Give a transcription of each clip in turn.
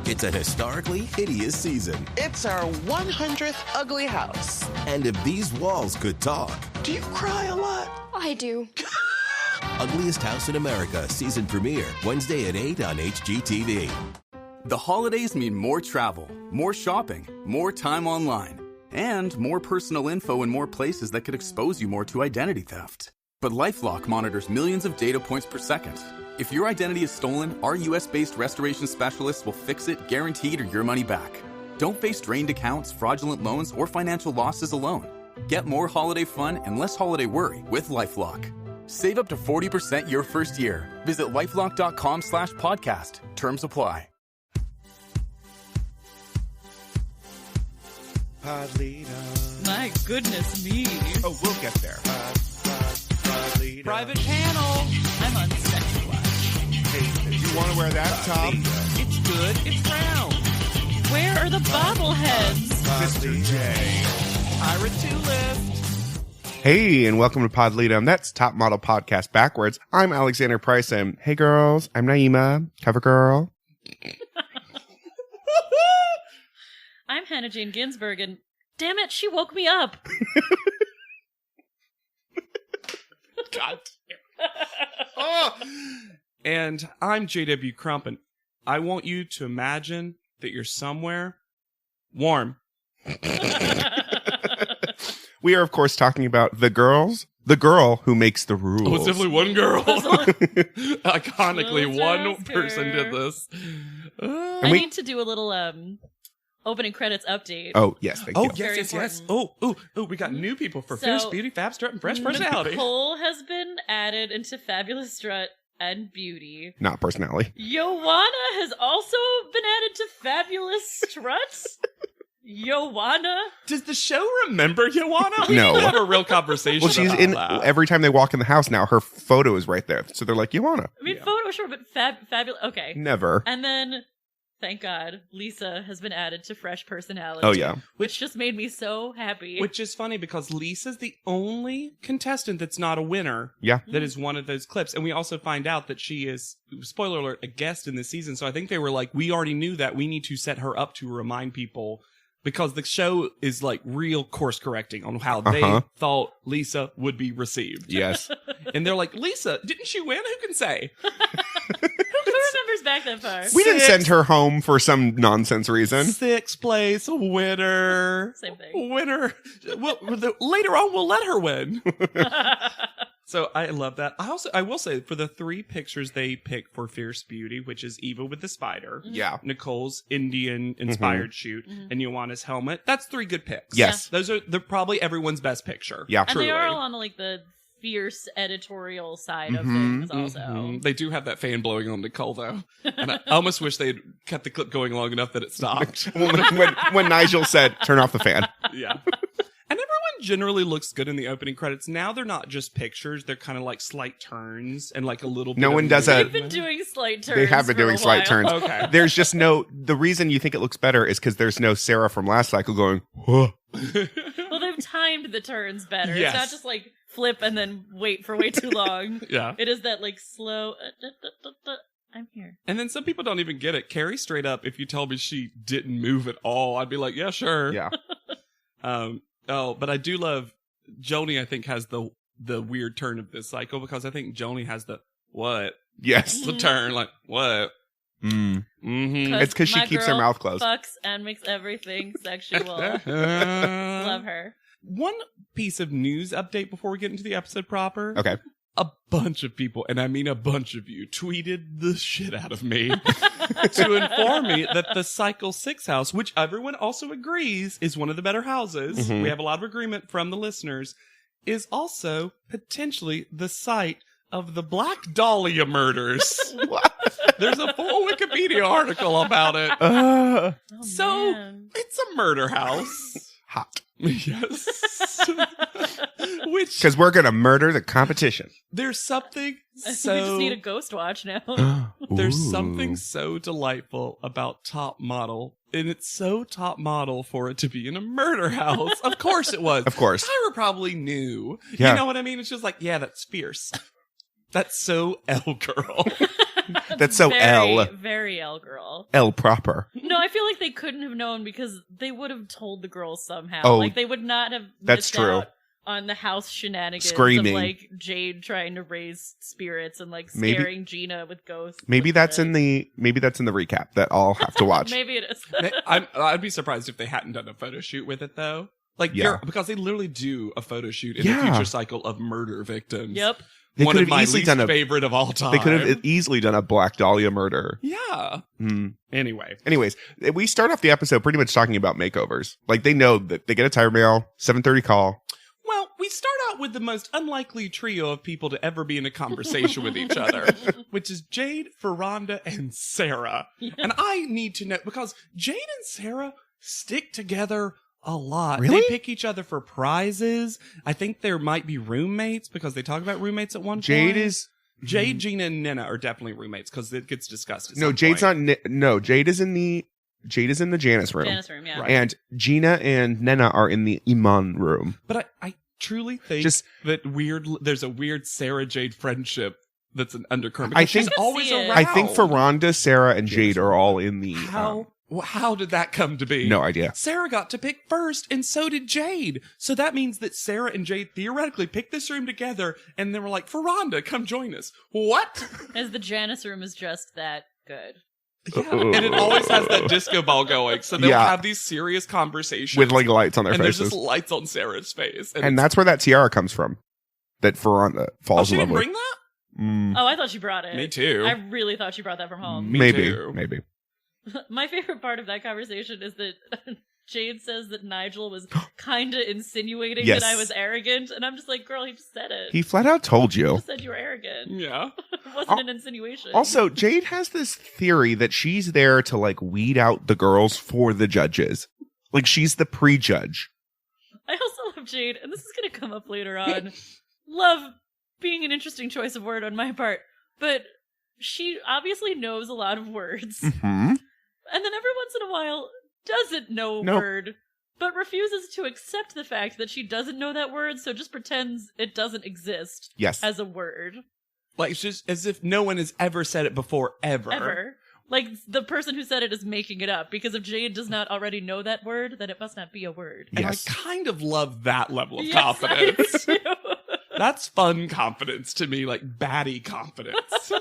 It's a historically hideous season. It's our 100th ugly house. And if these walls could talk... Do you cry a lot? I do. Ugliest House in America season premiere Wednesday at 8 on HGTV. The holidays mean more travel, more shopping, more time online, and more personal info in more places that could expose you more to identity theft. But LifeLock monitors millions of data points per second. If your identity is stolen, our U.S.-based restoration specialists will fix it, guaranteed, or your money back. Don't face drained accounts, fraudulent loans, or financial losses alone. Get more holiday fun and less holiday worry with LifeLock. Save up to 40% your first year. Visit LifeLock.com/podcast. Terms apply. Pod leader. My goodness me. Oh, we'll get there. Pod leader. Private panel. I'm on second watch. Hey, do you want to wear that, Tom? It's good. It's round. Where are the bobbleheads? Mr. J. Ira Tulip. Hey, and welcome to Pod Leadum. That's Top Model Podcast backwards. I'm Alexander Price, and hey, girls, I'm Naima, cover girl. I'm Hannah Jane Ginsburg, and damn it, she woke me up. God. Oh. And I'm J.W. Crump, and I want you to imagine that you're somewhere warm. We are, of course, talking about the girl who makes the rules. Oh, it's definitely one girl. Iconically, one Just person her. did this. I need to do a little opening credits update. Oh, yes, thank you. Yes, Very yes, yes. important. Oh, we got new people for So, Fierce Beauty, Fab Strut, and Fresh Personality. Nicole has been added into Fabulous Strut and Beauty. Not personality. Joanna has also been added to Fabulous Strut. Joanna? Does the show remember Joanna? No. We need to have a real conversation Well, she's about in that. every time they walk in the house now, her photo is right there. So they're like, Joanna. I mean, photo sure, but fabulous. Okay. Never. And then, thank God, Lisa has been added to Fresh Personality. Oh, yeah. Which just made me so happy. Which is funny because Lisa's the only contestant that's not a winner. Yeah. That is one of those clips. And we also find out that she is, spoiler alert, a guest in this season. So I think they were like, we already knew that. We need to set her up to remind people. Because the show is like real course correcting on how they thought Lisa would be received. Yes. And they're like, Lisa, didn't she win? Who can say? Who remembers back that far? We didn't send her home for some nonsense reason. 6th place winner. Same thing. Winner. Well, later on, we'll let her win. So I love that. I will say for the 3 pictures they picked for Fierce Beauty, which is Eva with the spider, Yeah. Nicole's Indian inspired shoot, and Joanna's helmet. That's 3 good picks. Yes. They're probably everyone's best picture. Yeah. And truly. they are all on like the fierce editorial side of things also. Mhm. They do have that fan blowing on Nicole though, and I almost wish they'd kept the clip going long enough that it stopped. when Nigel said, turn off the fan. Yeah. And everyone generally looks good in the opening credits. Now they're not just pictures; they're kind of like slight turns and like a little. No bit one of does They've a- been doing slight turns. They have been for doing a slight while. turns. Okay. There's just the reason you think it looks better is because there's no Sarah from last cycle going, whoa. Well, they've timed the turns better. Yes. It's not just like flip and then wait for way too long. Yeah. It is that like slow. I'm here. And then some people don't even get it. Carrie, straight up, if you tell me she didn't move at all, I'd be like, yeah, sure. Yeah. But I do love Joni. I think has the weird turn of this cycle because I think Joni has the what Yes. the turn like what. Mm-hmm. It's 'cause she my keeps her girl mouth closed. Fucks and makes everything sexual. Love her. One piece of news update before we get into the episode proper. Okay. A bunch of people, and I mean a bunch of you, tweeted the shit out of me to inform me that the Cycle 6 house, which everyone also agrees is one of the better houses, we have a lot of agreement from the listeners, is also potentially the site of the Black Dahlia murders. What? There's a full Wikipedia article about it. Oh, So, man. it's a murder house. Hot. Yes. Which, Because we're going to murder the competition. there's something I think so... we just need a ghost watch now. There's Ooh. something so delightful about Top Model, and it's so Top Model for it to be in a murder house. Of course it was. Of course. Tyra probably knew. Yeah. You know what I mean? It's just like, yeah, that's fierce. That's so L girl. That's so very, L. Very L girl. L proper. No, I feel like they couldn't have known because they would have told the girls somehow. Oh, like they would not have that's missed true. out on the house shenanigans Screaming. of like Jade trying to raise spirits and like Maybe- scaring Gina with ghosts. Maybe that's in the recap that I'll have to watch. Maybe it is. I'd be surprised if they hadn't done a photo shoot with it though. Like, Yeah. because they literally do a photo shoot in Yeah. the future cycle of murder victims. Yep. They One could of have my easily least done a favorite of all time. They could have easily done a Black Dahlia murder. Yeah. Hmm. Anyway. Anyways, we start off the episode pretty much talking about makeovers. Like they know that they get a tire mail, 7:30 call. Well, we start out with the most unlikely trio of people to ever be in a conversation with each other, which is Jade, Ferranda, and Sarah. And I need to know, because Jade and Sarah stick together a lot. Really? They pick each other for prizes. I think there might be roommates because they talk about roommates at one Jade point. is Jade, Gina, and Nina are definitely roommates because it gets discussed. At no. some Jade's point. not. No, Jade is in the Janice room, Janice room, yeah. Right. and Gina and Nena are in the Iman room. But I truly think Just- that there's a weird Sarah Jade friendship that's an undercurrent. I Because she's think- always see it. around. I think Ferranda, Sarah, and Jade are all in the. How did that come to be? No idea. Sarah got to pick first, and so did Jade. So that means that Sarah and Jade theoretically picked this room together, and they were like, Ferranda, come join us. What? As the Janice room is just that good. Yeah. And it always has that disco ball going, so they'll Yeah. have these serious conversations. With like lights on their and there's faces, just lights on Sarah's face. and it's- that's where that tiara comes from. That Ferranda Oh, falls she in love didn't with. bring that? Mm, Oh, I thought she brought it. Me too. I really thought she brought that from home. Me maybe, too. maybe. My favorite part of that conversation is that Jade says that Nigel was kind of insinuating Yes. that I was arrogant, and I'm just like, girl, he just said it. He flat out told He you. just said you were arrogant. Yeah. It wasn't an insinuation. Also, Jade has this theory that she's there to like weed out the girls for the judges. Like she's the pre-judge. I also love Jade, and this is going to come up later on. Love being an interesting choice of word on my part, but she obviously knows a lot of words. Hmm. And then every once in a while doesn't know a Nope. word, but refuses to accept the fact that she doesn't know that word, so just pretends it doesn't exist Yes. as a word. Like, it's just as if no one has ever said it before, ever. Ever. Like, the person who said it is making it up, because if Jade does not already know that word, then it must not be a word. And Yes. I kind of love that level of Yes, confidence. I do. That's fun confidence to me, like baddie confidence.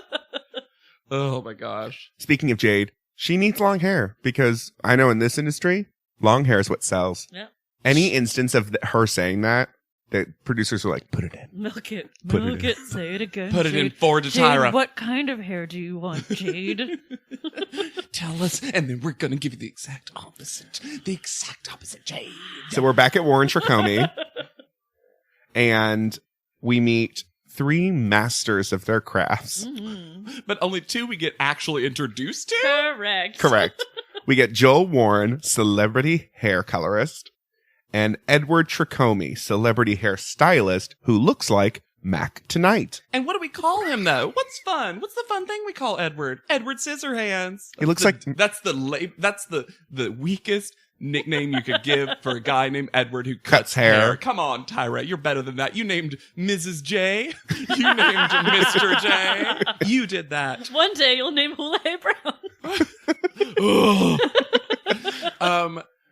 Oh my gosh. Speaking of Jade, she needs long hair because I know in this industry, long hair is what sells. Yeah. Any instance of her saying that producers are like, put it in. Milk it. Put it Milk in. it. Say it again. Put it in Jade. forward to Jade, Tyra. what kind of hair do you want, Jade? Tell us, and then we're gonna give you the exact opposite. The exact opposite, Jade. So we're back at Warren Tricome, and we meet three masters of their crafts. Mhm. But only two we get actually introduced to? Correct. Correct. We get Joel Warren, celebrity hair colorist, and Edward Tricome, celebrity hair stylist, who looks like Mac Tonight. And what do we call him, though? What's fun? What's the fun thing we call Edward? Edward Scissorhands. He looks That's like- that's the weakest nickname you could give for a guy named Edward who cuts hair. Come on, Tyra, you're better than that. You named Mrs. J. You named Mr. J. You did that. One day you'll name Hula Brown.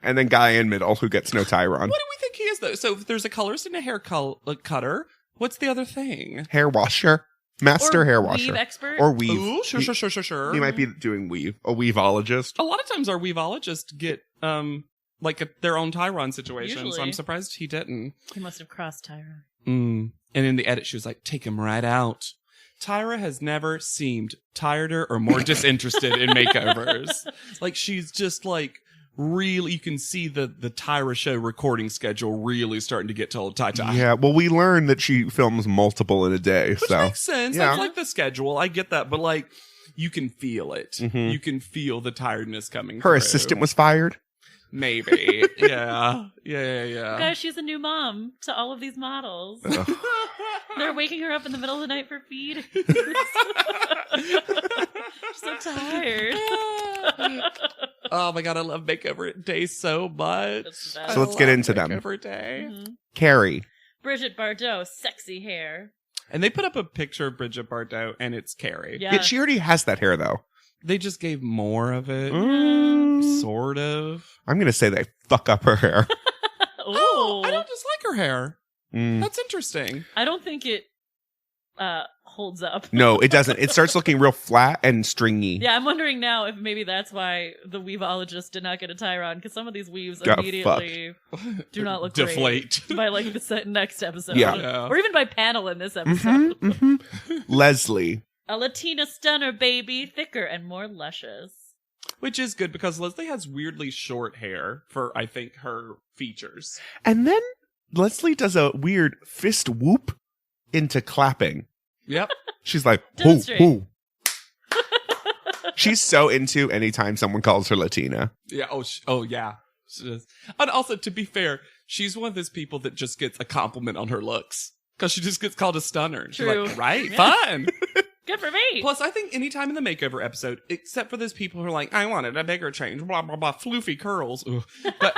And then Guy in middle, who gets no tie on. What do we think he is, though? So if there's a colorist and a hair cutter, what's the other thing? Hair washer. Master Or hair weave washer. expert. Or weave. Ooh, sure. He might be doing weave. A weaveologist. A lot of times our weaveologists get their own Tyron situation, so Usually. I'm surprised he didn't. He must have crossed Tyra. And in the edit, she was like, take him right out. Tyra has never seemed tireder or more disinterested in makeovers. Like, she's just like, really, you can see the Tyra show recording schedule really starting to get to old tie-tie. Yeah, well, we learned that she films multiple in a day, Which so. makes sense. Yeah. That's like the schedule. I get that. But like, you can feel it. Mhm. You can feel the tiredness coming Her through. assistant was fired. Maybe. Yeah. Guys, she's a new mom to all of these models. Ugh. They're waking her up in the middle of the night for feed. She's so tired. Oh my god, I love Makeover Day so much. That's the best. So let's get into them. Makeover Day. Mhm. Carrie. Bridget Bardot, sexy hair. And they put up a picture of Bridget Bardot, and it's Carrie. Yeah. She already has that hair, though. They just gave more of it. Sort of. I'm going to say they fuck up her hair. Oh, I don't dislike her hair. Mm. That's interesting. I don't think it holds up. No, it doesn't. It starts looking real flat and stringy. Yeah, I'm wondering now if maybe that's why the weaveologist did not get a tie on, because some of these weaves Got immediately do not look Deflate. great by like the next episode. Yeah. Or even by panel in this episode. Leslie. A Latina stunner, baby, thicker and more luscious. Which is good because Leslie has weirdly short hair for, I think, her features. And then Leslie does a weird fist whoop into clapping. Yep. She's like, hoo, Demonstrate. hoo. She's so into anytime someone calls her Latina. Yeah. Oh, yeah. She is. And also, to be fair, she's one of those people that just gets a compliment on her looks. Because she just gets called a stunner. She's True. like, right? Yeah. Fun. Good for me. Plus, I think anytime in the makeover episode, except for those people who are like, I wanted a bigger change, blah, blah, blah, floofy curls. Ugh. But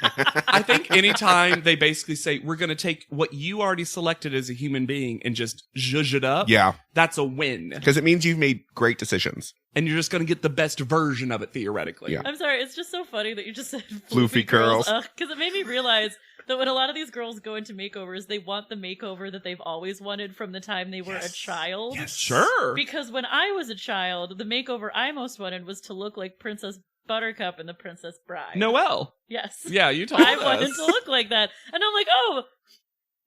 I think anytime they basically say, we're going to take what you already selected as a human being and just zhuzh it up, Yeah. that's a win. Because it means you've made great decisions. And you're just going to get the best version of it, theoretically. Yeah. I'm sorry, it's just so funny that you just said Floofy curls. Because it made me realize that when a lot of these girls go into makeovers, they want the makeover that they've always wanted from the time they were a child. Yes. Sure. Because when I was a child, the makeover I most wanted was to look like Princess Buttercup in The Princess Bride. Noelle. Yes. Yeah, you told I us. wanted to look like that. And I'm like, oh,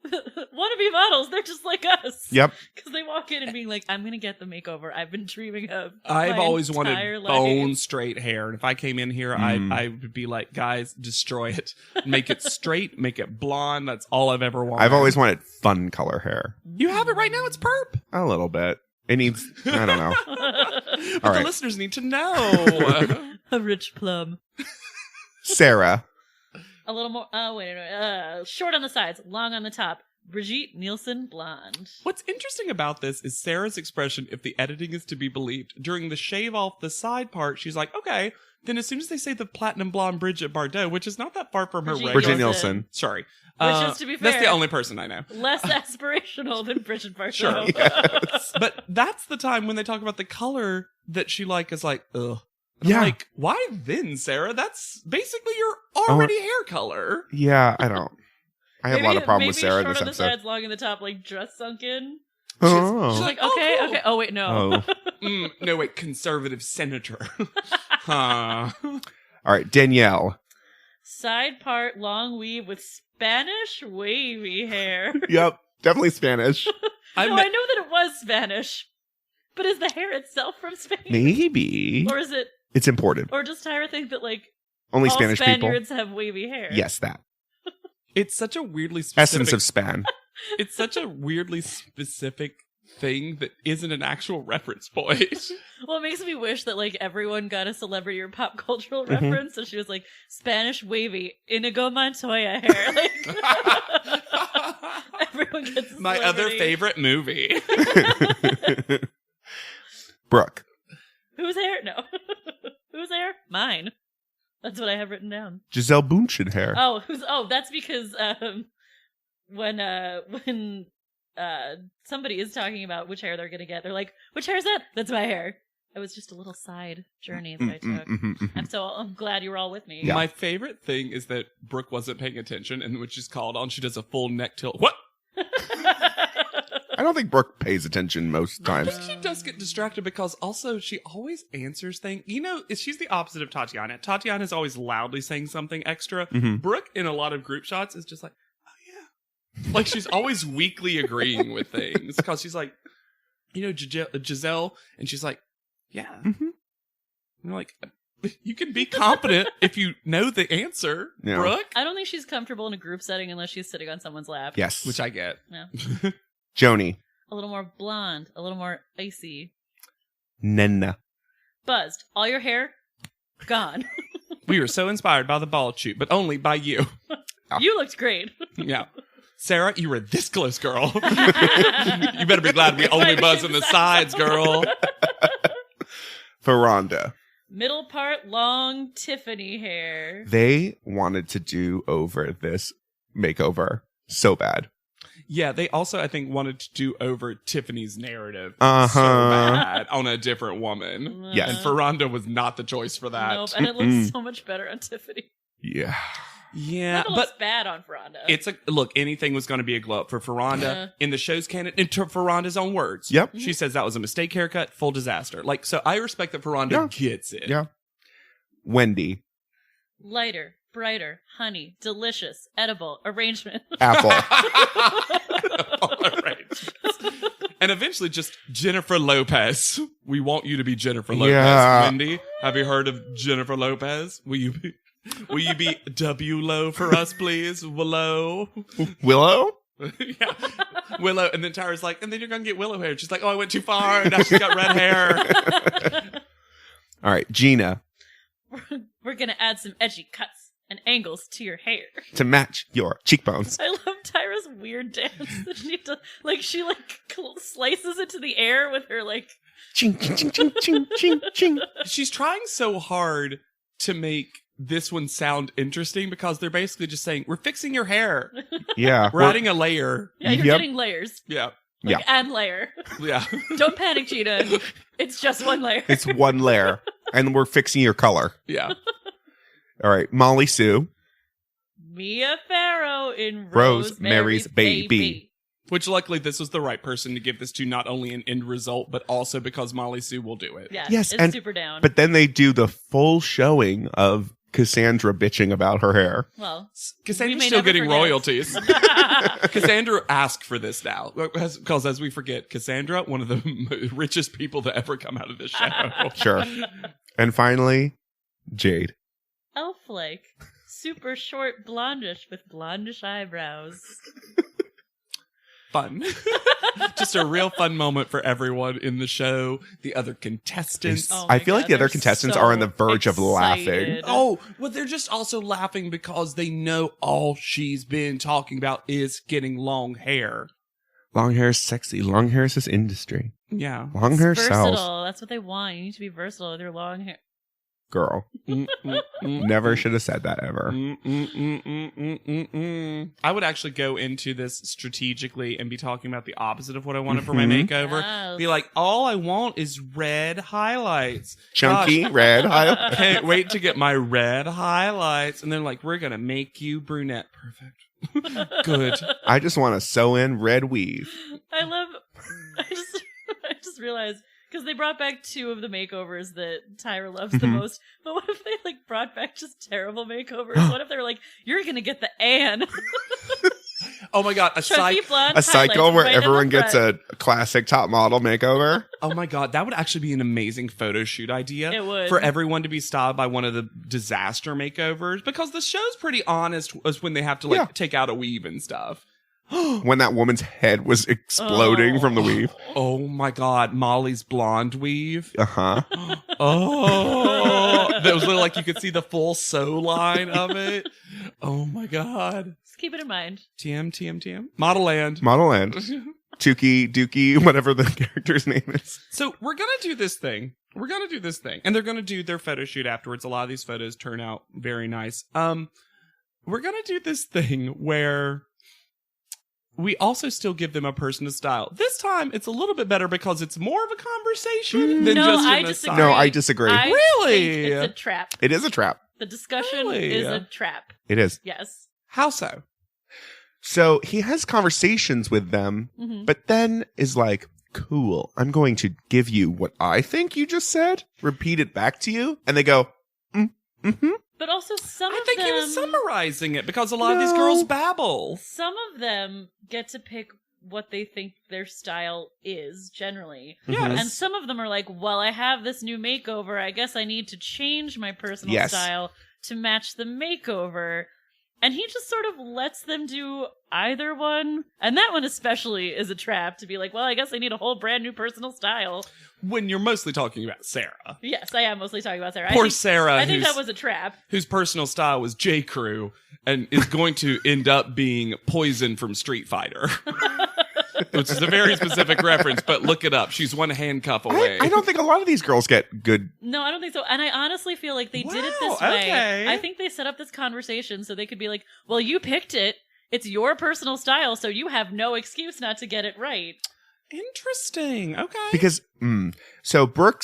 wannabe models, they're just like us. Yep. Because they walk in and being like, I'm going to get the makeover I've been dreaming of. I've my always entire wanted life. bone straight hair. And if I came in here, I would be like, guys, destroy it. Make it straight, make it blonde. That's all I've ever wanted. I've always wanted fun color hair. You have it right now. It's perp. A little bit. It needs, I don't know. But All the right. listeners need to know. A rich plum. Sarah. A little more, short on the sides, long on the top. Brigitte Nielsen blonde. What's interesting about this is Sarah's expression, if the editing is to be believed. During the shave off the side part, she's like, okay. Then as soon as they say the platinum blonde Bridget Bardot, which is not that far from her Brigitte regular... Bridget Nielsen. Sorry. Which is, to be That's the fair, only person I know. Less aspirational than Bridget Bardot. Sure. Yes. But that's the time when they talk about the color that she is like, ugh. And Yeah. I'm like, why then, Sarah? That's basically your already hair color. Yeah, I don't. I have a lot of problems with Sarah in maybe this short on the episode. sides, long in the top, like just sunk in. Oh. She's like, Oh, okay, cool. okay. Oh, wait, no. Oh. No, wait, conservative senator. Huh. All right, Danielle. Side part, long weave with Spanish wavy hair. Yep, definitely Spanish. I know that it was Spanish, but is the hair itself from Spain? Maybe. Or is it, It's imported. or does Tyra think that, like, Only all Spanish people. Spaniards have wavy hair? Yes, that. It's such a weirdly specific... Essence of Span. It's such a weirdly specific thing that isn't an actual reference point. Well, it makes me wish that, like, everyone got a celebrity or pop cultural Mm-hmm. reference, so she was like, Spanish wavy, Inigo Montoya hair. Like, everyone gets a My other celebrity. favorite movie. Brooke. Whose hair? No. Whose hair? Mine. That's what I have written down. Giselle Bundchen hair. Oh, that's because when somebody is talking about which hair they're gonna get, they're like, "Which hair is that?" That's my hair. It was just a little side journey that I took. I'm glad you were all with me. Yeah. My favorite thing is that Brooke wasn't paying attention, and when she's called on, she does a full neck tilt. What? I don't think Brooke pays attention most I times. think she does get distracted because also she always answers things. You know, she's the opposite of Tatiana. Tatiana is always loudly saying something extra. Mhm. Brooke, in a lot of group shots, is just like, oh yeah. Like she's always weakly agreeing with things because she's like, you know, Giselle, and she's like, yeah. Mhm. And you're like, you can be competent if you know the answer, Yeah. Brooke. I don't think she's comfortable in a group setting unless she's sitting on someone's lap. Yes. Which I get. Yeah. Joni. A little more blonde, a little more icy. Nenna. Buzzed. All your hair gone. We were so inspired by the ball shoot, but only by you. You looked great. Yeah. Sarah, you were this close, girl. You better be glad we only buzz on the sides, girl. Veranda. Middle part, long Tiffany hair. They wanted to do over this makeover so bad. Yeah, they also, I think, wanted to do over Tiffany's narrative Uh-huh. so bad on a different woman. Yes. And Ferranda was not the choice for that. Nope, and it looks so much better on Tiffany. Yeah. Yeah, It looks bad on Ferranda. it's look, anything was going to be a glow up for Ferranda in the show's canon, into Ferranda's own words. Yep. She says that was a mistake haircut, full disaster. Like, so I respect that Ferranda gets it. Yeah. Wendy. Lighter, brighter, honey, delicious, edible, arrangement. Apple. All right. And eventually just Jennifer Lopez. We want you to be Jennifer Lopez. Yeah. Wendy, have you heard of Jennifer Lopez? Will you be W Lo for us, please? Willow. Willow? Yeah. Willow. And then Tyra's like, and then you're going to get Willow hair. She's like, oh, I went too far. And now she's got red hair. All right, Gina. We're going to add some edgy cuts and angles to your hair. To match your cheekbones. I love Tyra's weird dance that she slices into the air with her Ching, ching, ching, ching, ching, ching, ching. She's trying so hard to make this one sound interesting because they're basically just saying, we're fixing your hair. Yeah. We're adding a layer. Yeah, you're Yep. getting layers. Yeah. Yeah. And layer. Yeah. Don't panic, Gina. It's just one layer. It's one layer. And we're fixing your color. Yeah. All right, Molly Sue. Mia Farrow in Rosemary's Baby. Which luckily this was the right person to give this to, not only an end result, but also because Molly Sue will do it. Yeah, Yes, it's and- super down. But then they do the full showing of Cassandra bitching about her hair. Well, Cassandra's may still never getting forget. royalties. Cassandra asked for this now. Because as we forget, Cassandra, one of the richest people to ever come out of this show. Sure. And finally, Jade. elf-like, super short, blondish with blondish eyebrows. Fun. Just a real fun moment for everyone in the show. The other contestants. Oh I my feel like God, the other they're contestants so are on the verge of laughing. excited. Oh, well, they're just also laughing because they know all she's been talking about is getting long hair. Long hair is sexy. Long hair is this industry. Yeah. Long hair Versatile. sells. That's what they want. You need to be versatile with your long hair. Girl. Never should have said that ever. I would actually go into this strategically and be talking about the opposite of what I wanted for my makeover. Yes. Be like, all I want is red highlights. Chunky, Gosh, red, highlight. can't wait to get my red highlights. And they're like, we're going to make you brunette. Perfect. Good. I just want to sew in red weave. I just realized, because they brought back two of the makeovers that Tyra loves the most. But what if they brought back just terrible makeovers? What if they were like, you're gonna get the Anne? Oh my God. Chunky blonde A cycle highlights where right in the everyone gets front. a classic top model makeover. Oh my God, that would actually be an amazing photo shoot idea. It would. For everyone to be styled by one of the disaster makeovers, because the show's pretty honest as when they have to take out a weave and stuff. When that woman's head was exploding from the weave. Oh my God, Molly's blonde weave. Uh-huh. Oh, that was like you could see the full sew line of it. Oh my God. Just keep it in mind. TM. Model Land. Model Land. Tukey, Dookie, whatever the character's name is. So we're going to do this thing. And they're going to do their photo shoot afterwards. A lot of these photos turn out very nice. We're going to do this thing where we also still give them a person to style. This time, it's a little bit better because it's more of a conversation than No, just I an disagree. aside. No, I disagree. I Really? think it's a trap. It is a trap. The discussion Really? is a trap. It is. Yes. How so? So he has conversations with them, but then is like, cool, I'm going to give you what I think you just said, repeat it back to you. And they go, mm-hmm. But also some I of think them... he was summarizing it because a lot of these girls babble. Some of them get to pick what they think their style is, generally. Yes. And some of them are like, well, I have this new makeover. I guess I need to change my personal Yes. style to match the makeover. And he just sort of lets them do either one. And that one especially is a trap to be like, well, I guess I need a whole brand new personal style. When you're mostly talking about Sarah. Yes, I am mostly talking about Sarah. Poor Sarah, I think who's- that was a trap. Whose personal style was J. Crew and is going to end up being Poison from Street Fighter. Which is a very specific reference, but look it up. She's one handcuff away. I don't think a lot of these girls get good. No, I don't think so. And I honestly feel like they did it this Wow, way. okay. I think they set up this conversation so they could be like, well, you picked it. it's your personal style, so you have no excuse not to get it right. Interesting. Okay. Because, so Brooke,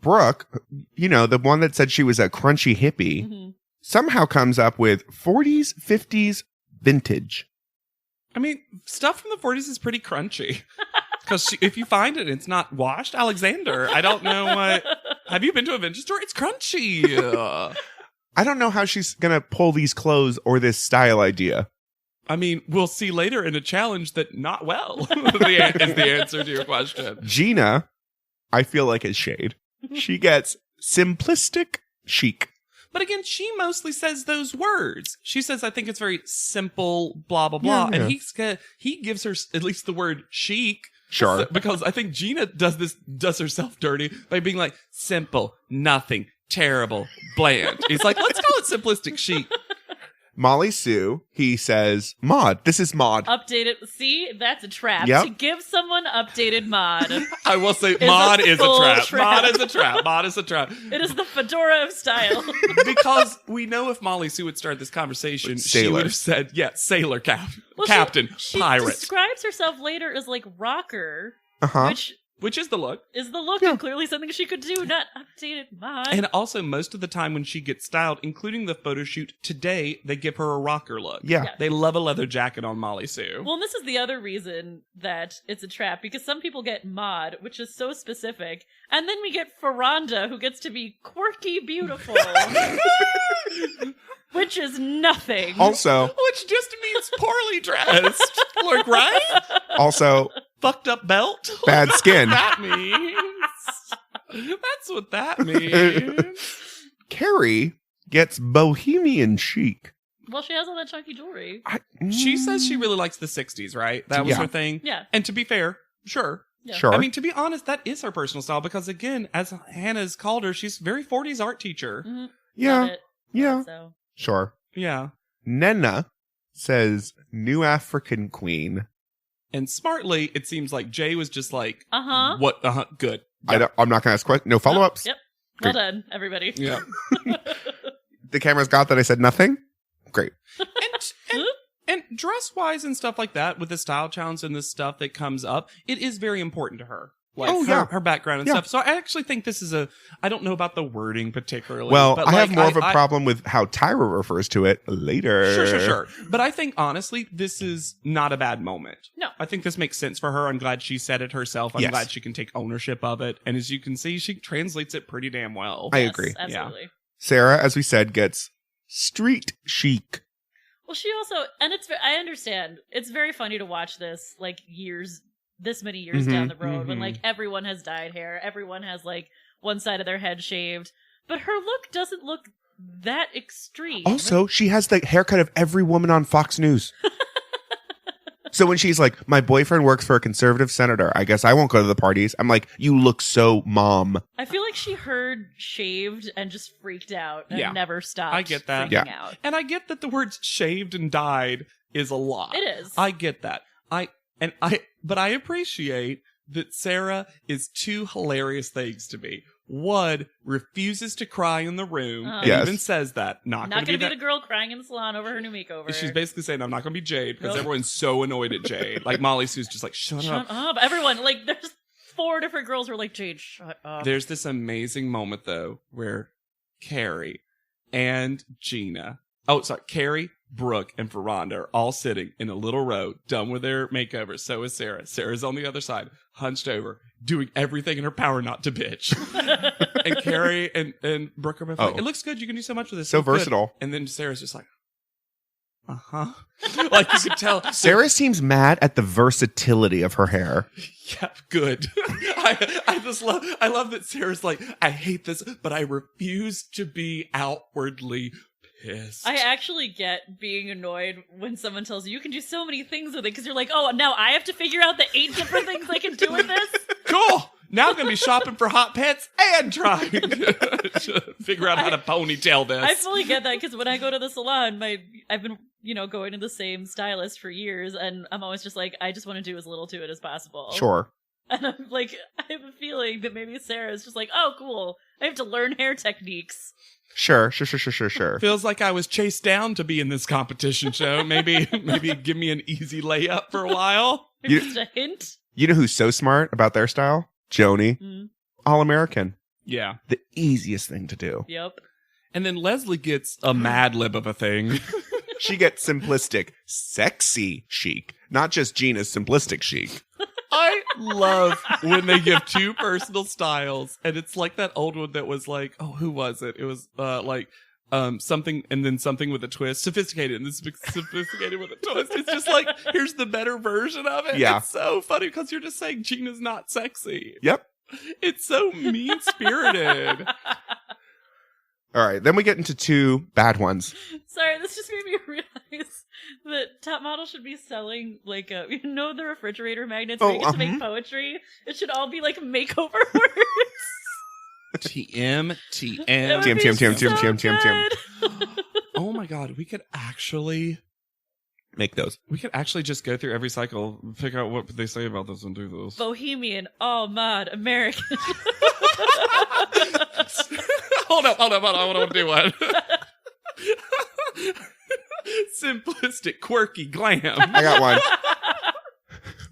the one that said she was a crunchy hippie, somehow comes up with 40s, 50s vintage. I mean, stuff from the 40s is pretty crunchy. Because if you find it, it's not washed. Alexander, I don't know what. Have you been to a vintage store? It's crunchy. I don't know how she's going to pull these clothes or this style idea. I mean, we'll see later in a challenge that not well is the answer to your question. Gina, I feel like is shade. She gets simplistic chic. But again, she mostly says those words. She says, I think it's very simple, blah, blah, blah. Yeah. And he gives her at least the word chic. Sure. Because I think Gina does herself dirty by being like, simple, nothing, terrible, bland. He's like, let's call it simplistic chic. Molly Sue, he says, mod. This is mod. Updated. See, that's a trap. Yep. To give someone updated mod. I will say, Is mod a is a full trap. trap. Mod is a trap. Mod is a trap. It is the fedora of style. Because we know if Molly Sue had started this conversation, she Sailor. would have said, sailor Well, captain, she pirate. describes herself later as like rocker, Uh-huh. Which is the look. is the look and clearly something she could do, not updated mod. And also, most of the time when she gets styled, including the photo shoot today, they give her a rocker look. Yeah. Yeah. They love a leather jacket on Molly Sue. Well, and this is the other reason that it's a trap, because some people get mod, which is so specific, and then we get Ferranda, who gets to be quirky beautiful, which is nothing. Also, Which just means poorly dressed. Look, right? also, Fucked up belt. bad skin. That means. That's what that means. Carrie gets bohemian chic. Well, she has all that chunky jewelry. She says she really likes the 60s, right? That was Yeah. her thing. Yeah. And to be fair, sure. Yeah. Sure. I mean, to be honest, that is her personal style because, again, as Hannah's called her, she's very 40s art teacher. Mhm. yeah. Love it. Yeah. So. Sure. Yeah. Nenna says new African queen. And smartly, it seems like Jay was just like, Uh-huh. what? Good. I'm not going to ask questions. No follow-ups. Yep. Well Great. done, everybody. Yeah. The camera's got that I said nothing. Great. And dress-wise and stuff like that, with the style challenge and this stuff that comes up, it is very important to her. Like Oh, yeah. her background and Yeah. stuff. So I actually think this is I don't know about the wording particularly. Well, but I have like, more of a problem with how Tyra refers to it later. Sure. But I think, honestly, this is not a bad moment. No. I think this makes sense for her. I'm glad she said it herself. I'm Yes. glad she can take ownership of it. And as you can see, she translates it pretty damn well. I Yes, agree. Absolutely. Sarah, as we said, gets street chic. Well, she also, and I understand, it's very funny to watch this, like, this many years down the road, when, like, everyone has dyed hair, everyone has, like, one side of their head shaved, but her look doesn't look that extreme. Also, she has the haircut of every woman on Fox News. So when she's like, my boyfriend works for a conservative senator, I guess I won't go to the parties. I'm like, you look so mom. I feel like she heard shaved and just freaked out and Yeah. never stopped I get that. freaking out. And I get that the words shaved and dyed is a lot. It is. I get that. But I appreciate that Sarah is two hilarious things to me. One, refuses to cry in the room, and Yes. even says that. Not Not going to be be the girl crying in the salon over her new makeover. She's basically saying, I'm not going to be Jade, because Nope. everyone's so annoyed at Jade. Like, Molly Sue's just like, shut Shut up. up. Everyone, like, there's 4 different girls who are like, Jade, shut up. There's this amazing moment, though, where Carrie and Carrie, Brooke, and Ferranda are all sitting in a little row, done with their makeover. So is Sarah. Sarah's on the other side, hunched over, doing everything in her power not to bitch. And Carrie and Brooke are both like, Oh. it looks good. You can do so much with this. So It's good." versatile. And then Sarah's just like, uh-huh. Like, you could tell. Sarah seems mad at the versatility of her hair. Yeah, good. I love that Sarah's like, I hate this, but I refuse to be outwardly pissed. I actually get being annoyed when someone tells you can do so many things with it, because you're like, oh, now I have to figure out the 8 different things I can do with this? Cool. Now I'm going to be shopping for hot pets and trying to figure out how to ponytail this. I fully get that, because when I go to the salon, I've been, going to the same stylist for years, and I'm always just like, I just want to do as little to it as possible. Sure. And I'm like, I have a feeling that maybe Sarah's just like, oh, cool. I have to learn hair techniques. Sure. Feels like I was chased down to be in this competition show. Maybe give me an easy layup for a while. Just a hint. You know who's so smart about their style? Joni. All American. Yeah. The easiest thing to do. Yep. And then Leslie gets a Mad Lib of a thing. She gets simplistic, sexy chic, not just Gina's simplistic chic. I love when they give two personal styles, and it's like that old one that was like, oh, who was it? It was something and then something with a twist. Sophisticated and then sophisticated with a twist. It's just like, here's the better version of it. Yeah. It's so funny because you're just saying Gina's not sexy. Yep. It's so mean-spirited. All right, then we get into two bad ones. Sorry, this just made me realize that Top Model should be selling, like, the refrigerator magnets where you get to make poetry? It should all be, like, makeover words. TM. Oh my god, we could actually make those. We could actually just go through every cycle, pick out what they say about this and do this. Bohemian, all mod, American. Hold up. I want to do one. Simplistic, quirky, glam. I got one.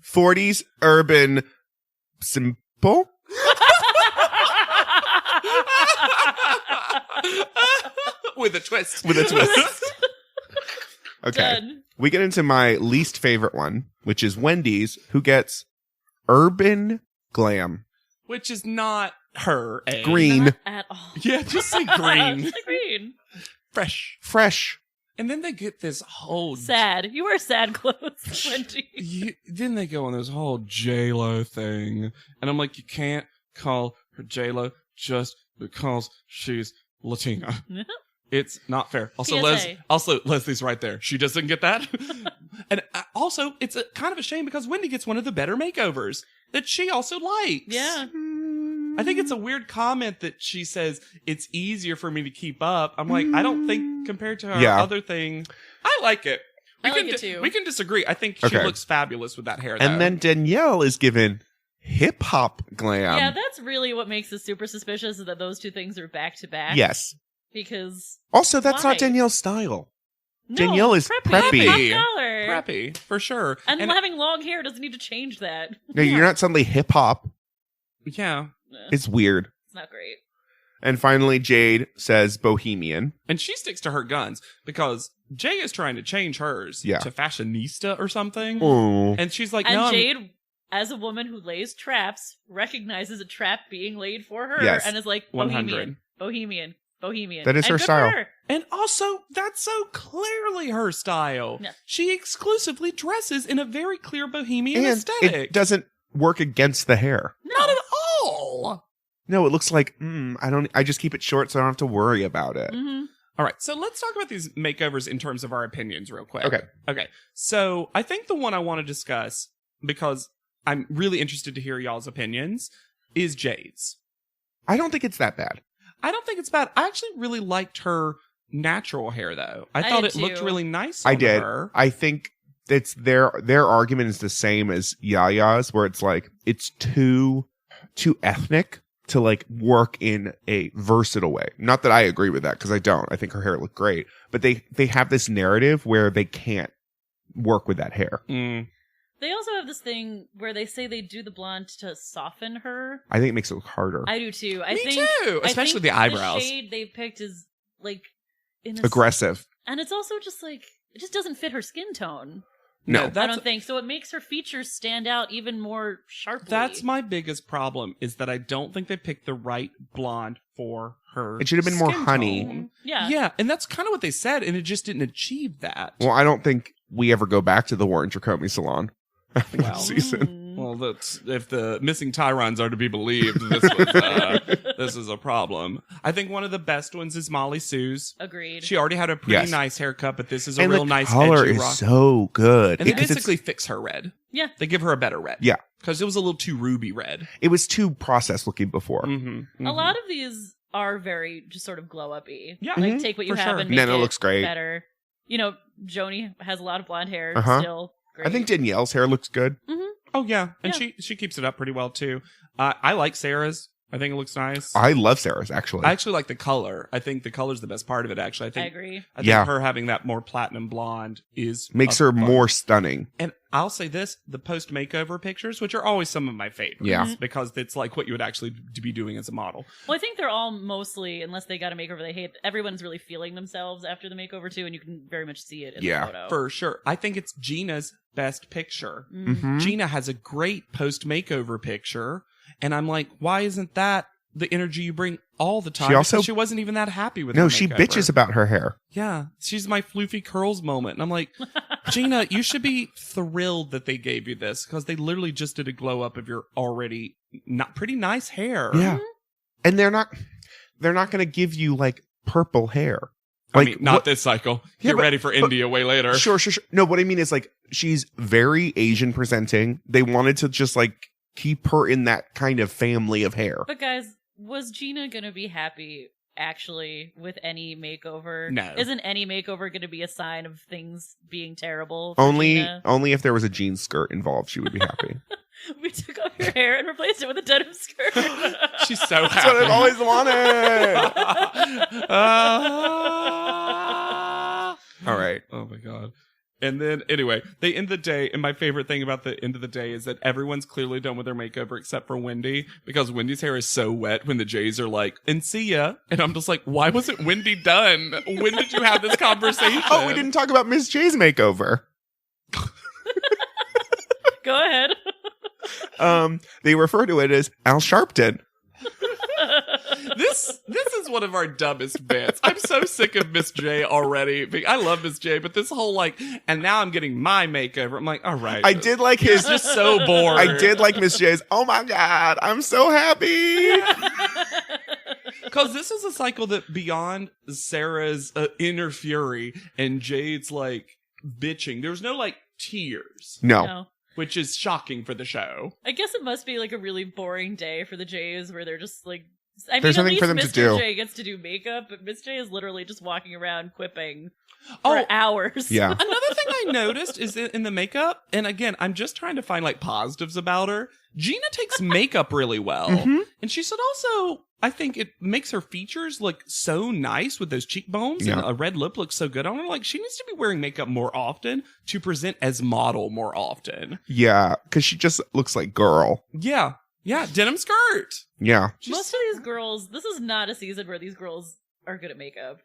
40s, urban, simple? With a twist. Okay. Done. We get into my least favorite one, which is Wendy's, who gets urban glam. Which is not her. Green. Not at all. Yeah, just say green. Just say green. Fresh. And then they get this whole... Sad. You wear sad clothes, Wendy. Then they go on this whole J-Lo thing. And I'm like, you can't call her J-Lo just because she's Latina. It's not fair. Also, Leslie's right there. She doesn't get that. And also, it's kind of a shame because Wendy gets one of the better makeovers that she also likes. Yeah. I think it's a weird comment that she says it's easier for me to keep up. I'm like, I don't think compared to her other thing, I like it. I like it too. We can disagree. I think she looks fabulous with that hair, though. And then Danielle is given hip hop glam. Yeah, that's really what makes us super suspicious is that those two things are back to back. Yes. Because also, that's why? not Danielle's style. No, Danielle is preppy. Preppy, for sure. And having long hair doesn't need to change that. No, you're not suddenly hip hop. Yeah. It's weird. It's not great. And finally, Jade says bohemian. And she sticks to her guns because Jay is trying to change hers to fashionista or something. Ooh. And she's like, and no. Jade, as a woman who lays traps, recognizes a trap being laid for her and is like, 100. Bohemian. That is her style. Her. And also, that's so clearly her style. Yeah. She exclusively dresses in a very clear bohemian And aesthetic. it doesn't work against the hair. Not at all. No, it looks like I just keep it short so I don't have to worry about it. Mm-hmm. All right, so let's talk about these makeovers in terms of our opinions real quick. Okay. So I think the one I want to discuss, because I'm really interested to hear y'all's opinions, is Jade's. I don't think it's that bad. I don't think it's bad. I actually really liked her natural hair, though. I thought it looked really nice on her. I think it's their argument is the same as Yaya's, where it's like it's too ethnic to like work in a versatile way. Not that I agree with that, because I don't. I think her hair looked great, but they have this narrative where they can't work with that hair. They also have this thing where they say they do the blonde to soften her. I think it makes it look harder. I do too. Me too, especially the eyebrows. The shade they picked is like aggressive, and it's also just like it just doesn't fit her skin tone. No, I don't think so. It makes her features stand out even more sharply. That's my biggest problem, is that I don't think they picked the right blonde for her. It should have been more skin honey. tone. Yeah, and that's kind of what they said, and it just didn't achieve that. Well, I don't think we ever go back to the Warren Jacoby salon after this season. Well, that's if the missing Tyrons are to be believed. This is a problem. I think one of the best ones is Molly Sue's. Agreed. She already had a pretty nice haircut, but this is a and real the nice color edgy is rock. so good. And they basically fix her red. Yeah. They give her a better red. Yeah. Because it was a little too ruby red. It was too processed looking before. A lot of these are very just sort of glow up-y. Yeah. Like take what you have and make Nana it looks great. better. You know, Joni has a lot of blonde hair still. Great. I think Danielle's hair looks good. Oh, yeah. And Yeah. she keeps it up pretty well, too. I like Sarah's. I think it looks nice. I love Sarah's, actually. I actually like the color. I think the color's the best part of it, actually. I agree. I think Yeah. her having that more platinum blonde makes her fun. more stunning. And I'll say this, the post-makeover pictures, which are always some of my favorites. Yeah. Because it's like what you would actually be doing as a model. Well, I think they're all mostly, unless they got a makeover they hate, everyone's really feeling themselves after the makeover too, and you can very much see it in the photo. For sure. I think it's Gina's best picture. Mhm. Gina has a great post-makeover picture, and I'm like, why isn't that the energy you bring all the time? Because she wasn't even that happy with her she makeover. bitches about her hair. Yeah, she's my floofy curls moment. And I'm like, Gina, you should be thrilled that they gave you this, because they literally just did a glow up of your already not pretty nice hair. Yeah. And they're not going to give you like purple hair. I Like, mean, not this cycle. Yeah, Get ready for India way later. Sure. No, what I mean is like she's very Asian presenting. They wanted to just like keep her in that kind of family of hair. But guys, was Gina gonna be happy actually with any makeover? No. Isn't any makeover gonna be a sign of things being terrible for Only Gina? if there was a jean skirt involved, she would be happy. We took off your hair and replaced it with a denim skirt. She's so happy. That's what I've always wanted. All right. Oh my god. And then, anyway, they end the day, and my favorite thing about the end of the day is that everyone's clearly done with their makeover except for Wendy, because Wendy's hair is so wet when the Jays are like, and see ya. And I'm just like, why wasn't Wendy done? When did you have this conversation? Oh, we didn't talk about Miss J's makeover. Go ahead. They refer to it as Al Sharpton. This is one of our dumbest bits. I'm so sick of Miss J already. I love Miss J, but this whole like, and now I'm getting my makeover. I'm like, all right. I did like his. It's just so bored. I did like Miss J's. Oh my God, I'm so happy. Because this is a cycle that beyond Sarah's inner fury and Jade's like bitching, there's no like tears, No. which is shocking for the show. I guess it must be like a really boring day for the Jays where they're just like, I mean, There's at nothing least for them to Mr. do. J gets to do makeup, but Miss J is literally just walking around quipping for Oh, hours. Yeah. Another thing I noticed is in the makeup, and again, I'm just trying to find like positives about her. Gina takes makeup really well. And she said also, I think it makes her features look so nice with those cheekbones, and a red lip looks so good on her. Like, she needs to be wearing makeup more often to present as model more often. Yeah, because she just looks like girl. Yeah. Yeah, denim skirt. Yeah. Most of these girls, this is not a season where these girls are good at makeup.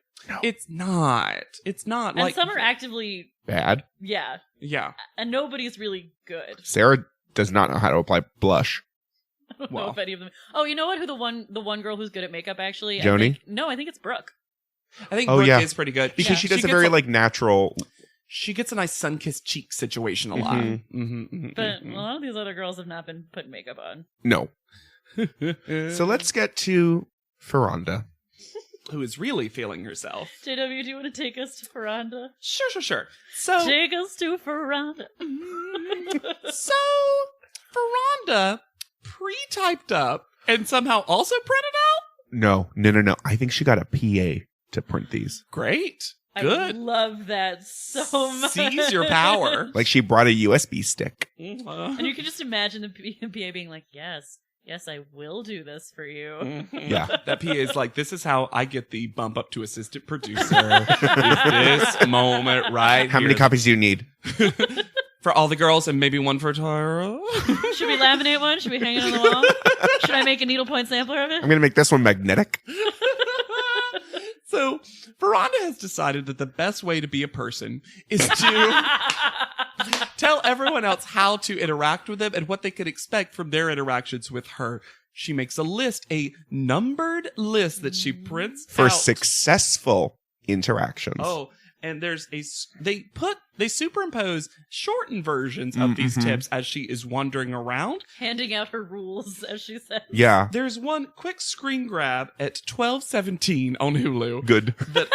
It's not. It's not. And like some are actively, Bad. yeah. Yeah. And nobody's really good. Sarah does not know how to apply blush. I don't Well. know if any of them. Oh, you know what? Who the one girl who's good at makeup actually? Joni? I think it's Brooke. I think Oh, Brooke yeah. is pretty good. Because she does a gets very like natural. She gets a nice sun-kissed cheek situation a lot. But a lot of these other girls have not been putting makeup on. No. So let's get to Ferranda. Who is really feeling herself. JW, do you want to take us to Ferranda? Sure. So, Take us to Ferranda. so Ferranda pre-typed up and somehow also printed out? No. I think she got a PA to print these. Great. I Good. love that so much. Seize your power. Like she brought a USB stick. And you can just imagine the PA being like, yes, I will do this for you. Yeah. That PA is like, this is how I get the bump up to assistant producer. Is this moment right How many here. copies do you need? For all the girls and maybe one for Tara? Should we laminate one? Should we hang it on the wall? Should I make a needlepoint sampler of it? I'm going to make this one magnetic. So, Ferranda has decided that the best way to be a person is to tell everyone else how to interact with them and what they can expect from their interactions with her. She makes a list, a numbered list that she prints For out. successful interactions. Oh, and they superimpose shortened versions of these tips as she is wandering around. Handing out her rules, as she said. Yeah. There's one quick screen grab at 12:17 on Hulu Good. that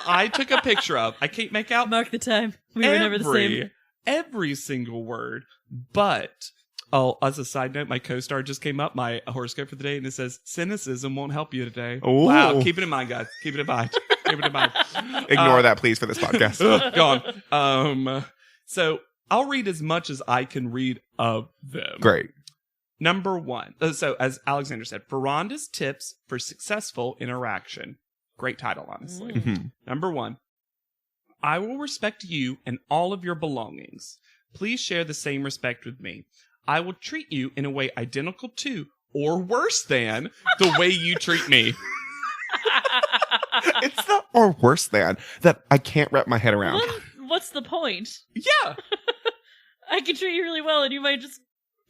I took a picture of. I can't make out Mark the time. We were never the same. every single word. But, oh, as a side note, my co-star just came up, my horoscope for the day, and it says, cynicism won't help you today. Ooh. Wow, keep it in mind, guys. Keep it in mind. Keep it in mind. Ignore that, please, for this podcast. Gone. So I'll read as much as I can read of them. Great. Number 1. So, as Alexander said, Ferranda's tips for successful interaction. Great title, honestly. Mhm. Number 1. I will respect you and all of your belongings. Please share the same respect with me. I will treat you in a way identical to, or worse than, the way you treat me. It's the or worse than that I can't wrap my head around. What's the point? Yeah. I can treat you really well, and you might just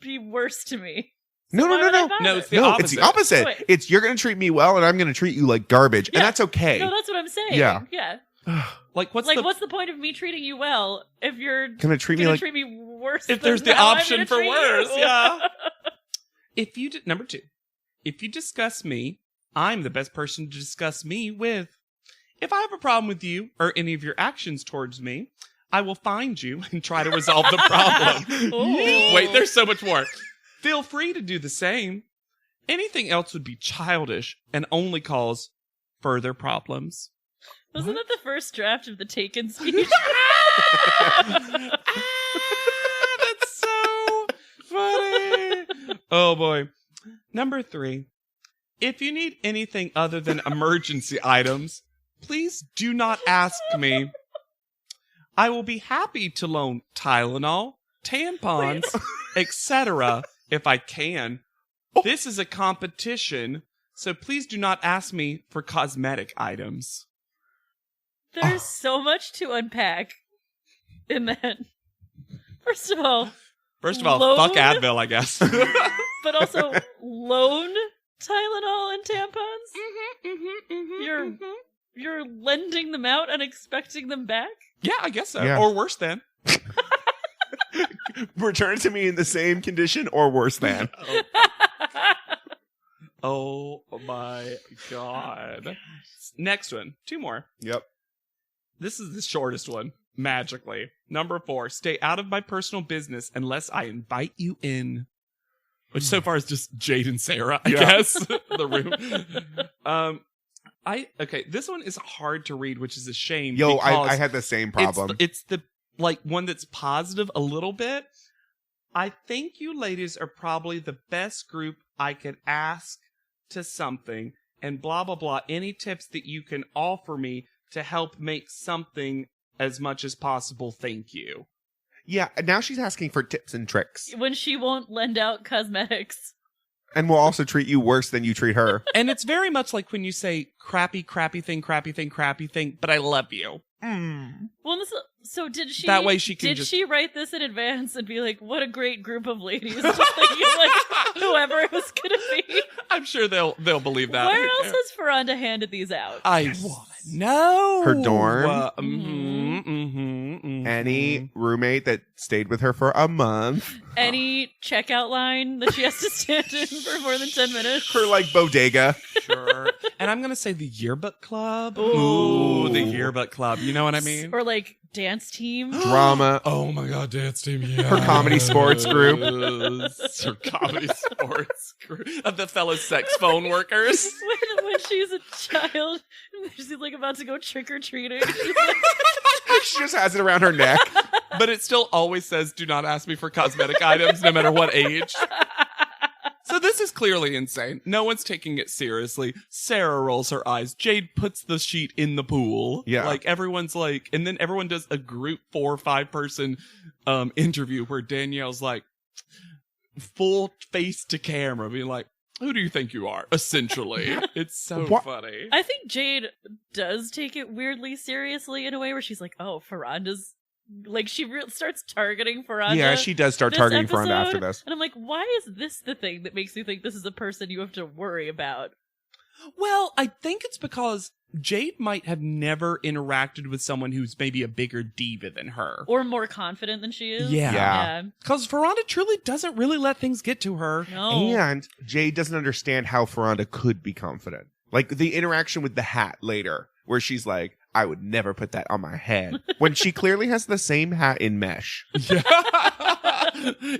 be worse to me. No, Why would I bother? No, it's the No, opposite. it's the opposite. Wait. It's you're going to treat me well and I'm going to treat you like garbage. Yeah. And that's okay. No, that's what I'm saying. Yeah. Yeah. Like, what's What's the point of me treating you well if you're Going to treat me gonna like treat me worse? if than there's the how I'm option gonna for treat worse? you? Yeah. Number 2. If you discuss me, I'm the best person to discuss me with. If I have a problem with you or any of your actions towards me, I will find you and try to resolve the problem. Ooh. Wait, there's so much more. Feel free to do the same. Anything else would be childish and only cause further problems. Wasn't that the first draft of the Taken speech? That's so funny. Oh boy. Number 3. If you need anything other than emergency items, please do not ask me. I will be happy to loan Tylenol, tampons, etc. if I can. This is a competition, so please do not ask me for cosmetic items. There's so much to unpack in that. First of all, loan? Fuck Advil, I guess. but also loan Tylenol and tampons? You're lending them out and expecting them back? Yeah, I guess so. Yeah. Or worse than. return it to me in the same condition or worse than. Oh my god. Next one. 2 more. Yep. This is the shortest one, magically. Number 4. Stay out of my personal business unless I invite you in. Which so far is just Jade and Sarah, I guess. The room. Okay, this one is hard to read, which is a shame. Yo, because I had the same problem. It's the like one that's positive a little bit. I think you ladies are probably the best group I could ask to something, and blah blah blah. Any tips that you can offer me to help make something as much as possible? Thank you. Yeah, now she's asking for tips and tricks. When she won't lend out cosmetics. And will also treat you worse than you treat her. And it's very much like when you say crappy thing, but I love you. Well, so did she? That way she can Did just- she write this in advance and be like, "What a great group of ladies"? Just thinking like whoever it was gonna be. I'm sure they'll believe that. Where else has Ferranda handed these out? I want to know. Her dorm. Any roommate that stayed with her for a month. Any checkout line that she has to stand in for more than 10 minutes? Her, like, bodega. Sure. And I'm going to say the yearbook club. Ooh, the yearbook club. You know what I mean? Or like dance team. Drama. Oh my god, dance team. Yeah. Her comedy sports group. Her comedy sports group. Of the fellow sex phone workers. When she's a child, and she's like about to go trick or treating. She just has it around her neck. But it still always says, do not ask me for cosmetic items, no matter what age. So this is clearly insane. No one's taking it seriously. Sarah rolls her eyes. Jade puts the sheet in the pool. Yeah. Like, everyone's like, and then everyone does a group 4 or 5 person interview where Danielle's like, full face to camera, being like, who do you think you are? Essentially. It's so funny. I think Jade does take it weirdly seriously in a way where she's like, oh, Ferranda's... Like, she starts targeting Ferranda. Yeah, she does start this targeting episode, Ferranda after this. And I'm like, why is this the thing that makes you think this is a person you have to worry about? Well, I think it's because Jade might have never interacted with someone who's maybe a bigger diva than her. Or more confident than she is. Yeah. Because Ferranda truly doesn't really let things get to her. No. And Jade doesn't understand how Ferranda could be confident. Like, the interaction with the hat later, where she's like, I would never put that on my head. When she clearly has the same hat in mesh. Yeah.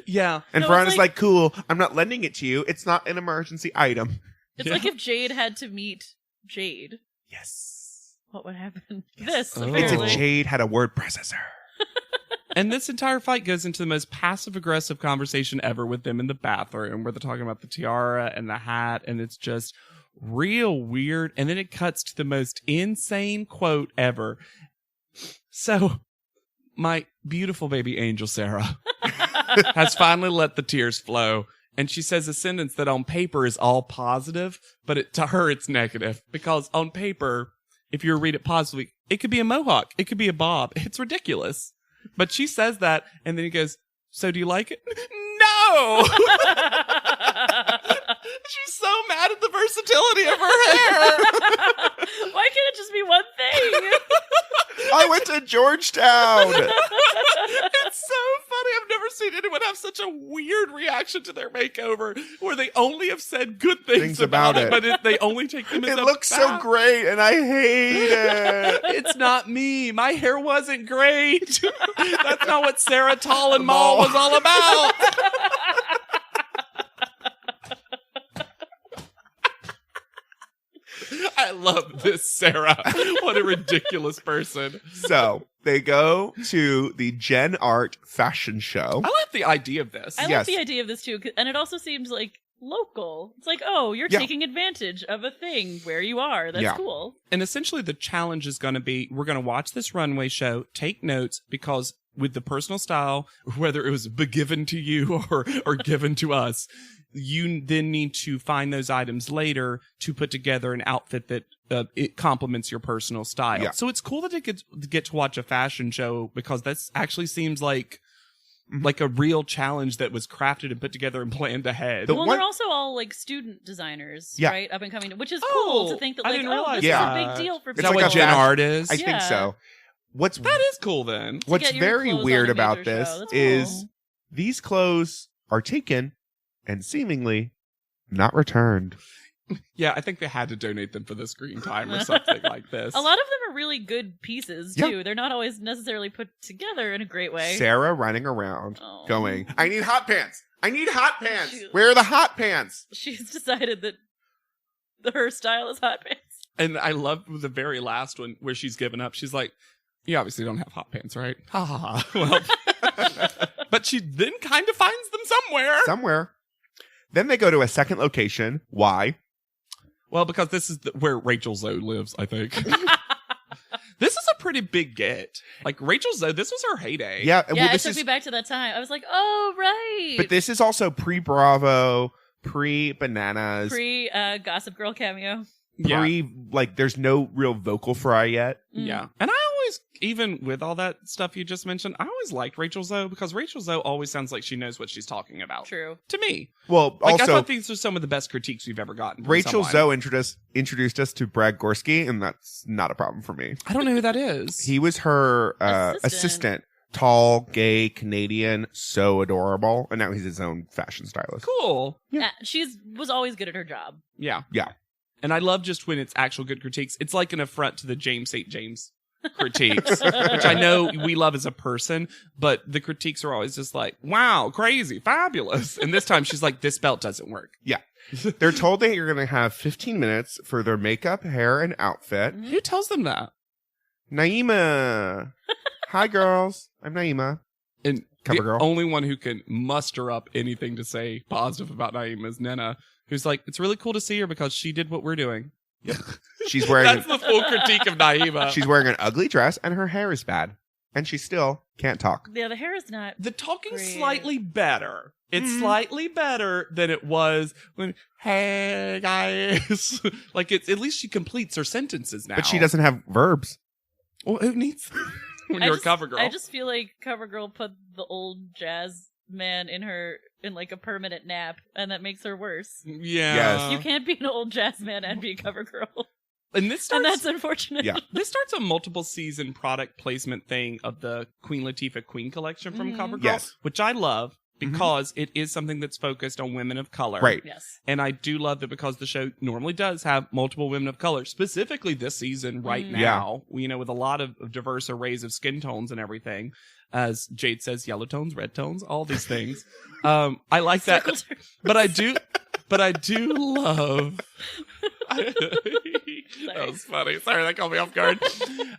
Yeah. And No, Ferranda's it's like, cool, I'm not lending it to you. It's not an emergency item. It's like if Jade had to meet Jade. Yes. What would happen? This, Oh. It's apparently. if Jade had a word processor. And this entire fight goes into the most passive-aggressive conversation ever with them in the bathroom, where they're talking about the tiara and the hat, and it's just real weird. And then it cuts to the most insane quote ever. So, my beautiful baby angel, Sarah, has finally let the tears flow. And she says a sentence that on paper is all positive, but to her it's negative. Because on paper, if you read it positively, it could be a mohawk. It could be a bob. It's ridiculous. But she says that, and then he goes, so do you like it? No! She's so mad at the versatility of her hair. Why can't it just be one thing? I went to Georgetown. It's so funny. I've never seen anyone have such a weird reaction to their makeover where they only have said good things about it, but they only take them as It a looks so fact. great, and I hate it. It's not me. My hair wasn't great. That's not what Sarah Tall and Mall was all about. I love this Sarah. What a ridiculous person. So they go to the Gen Art fashion show. I like the idea of this. I like Yes. the idea of this too, and it also seems like local. It's like, oh, you're Yeah. taking advantage of a thing where you are. That's Yeah. cool. And essentially the challenge is going to be, we're going to watch this runway show, take notes, because with the personal style, whether it was given to you or given to us, you then need to find those items later to put together an outfit that it complements your personal style. Yeah. So it's cool that it get to watch a fashion show, because that actually seems like a real challenge that was crafted and put together and planned ahead. The Well, one- they're also all like student designers, Yeah. right? Up and coming, which is Oh, cool to think that I like, didn't oh, realize this that. is a big deal for It's Is that people. like what a Gen fashion- Art is? I think Yeah. so. What's That is cool then. What's get your very clothes on weird a about major this show. That's is cool. these clothes are taken and seemingly not returned. Yeah, I think they had to donate them for the screen time or something like this. A lot of them are really good pieces Yeah. too. They're not always necessarily put together in a great way. Sarah running around Oh. going, I need hot pants. I need hot pants. She- Where are the hot pants? She's decided that her style is hot pants. And I love the very last one where she's given up. She's like, you obviously don't have hot pants, right? Ha ha ha. Well, but she then kind of finds them somewhere. Somewhere. Then they go to a second location. Why? Well, because this is where Rachel Zoe lives, I think. This is a pretty big get. Like, Rachel Zoe, this was her heyday. Yeah, Yeah, well, it this took is, me back to that time. I was like, oh, right. but this is also pre-Bravo, pre-Bananas, Gossip Girl cameo. Yeah. like, there's no real vocal fry yet. Yeah. And I always, even with all that stuff you just mentioned, I always liked Rachel Zoe, because Rachel Zoe always sounds like she knows what she's talking about. True. To me. Well, Like, I also, thought these are some of the best critiques we've ever gotten. from Rachel someone. Zoe introduced us to Brad Gorski, and that's not a problem for me. I don't know who that is. He was her Assistant. assistant. Tall, gay, Canadian, so adorable. And now he's his own fashion stylist. Cool. Yeah. She was always good at her job. Yeah. Yeah. And I love just when it's actual good critiques. It's like an affront to the James St. James critiques, which I know we love as a person, but the critiques are always just like, wow, crazy, fabulous. And this time she's like, this belt doesn't work. Yeah. They're told that you're going to have 15 minutes for their makeup, hair, and outfit. Who tells them that? Naima. Hi, girls. I'm Naima. And Cover the girl. only one who can muster up anything to say positive about Naima is Nena, who's like, it's really cool to see her because she did what we're doing. She's wearing That's the full critique of Naima. she's wearing an ugly dress, and her hair is bad. And she still can't talk. Yeah, the hair is not. The talking's Great. slightly better. It's slightly better than it was when, hey guys. Like, it's at least she completes her sentences now. But she doesn't have verbs. Well, who needs when you're a cover girl? I just feel like CoverGirl put the old jazz man in like a permanent nap, and that makes her worse. Yeah. Yes. You can't be an old jazz man and be a CoverGirl, And this and starts, that's unfortunate. Yeah. this starts a multiple season product placement thing of the Queen Latifah Queen collection from CoverGirl, Yes. which I love because it is something that's focused on women of color. Right. Yes. And I do love that because the show normally does have multiple women of color, specifically this season right now, you know, with a lot of diverse arrays of skin tones and everything. As Jade says, yellow tones, red tones, all these things. I like that. Circles are- But I do love That was funny. Sorry, that caught me off guard.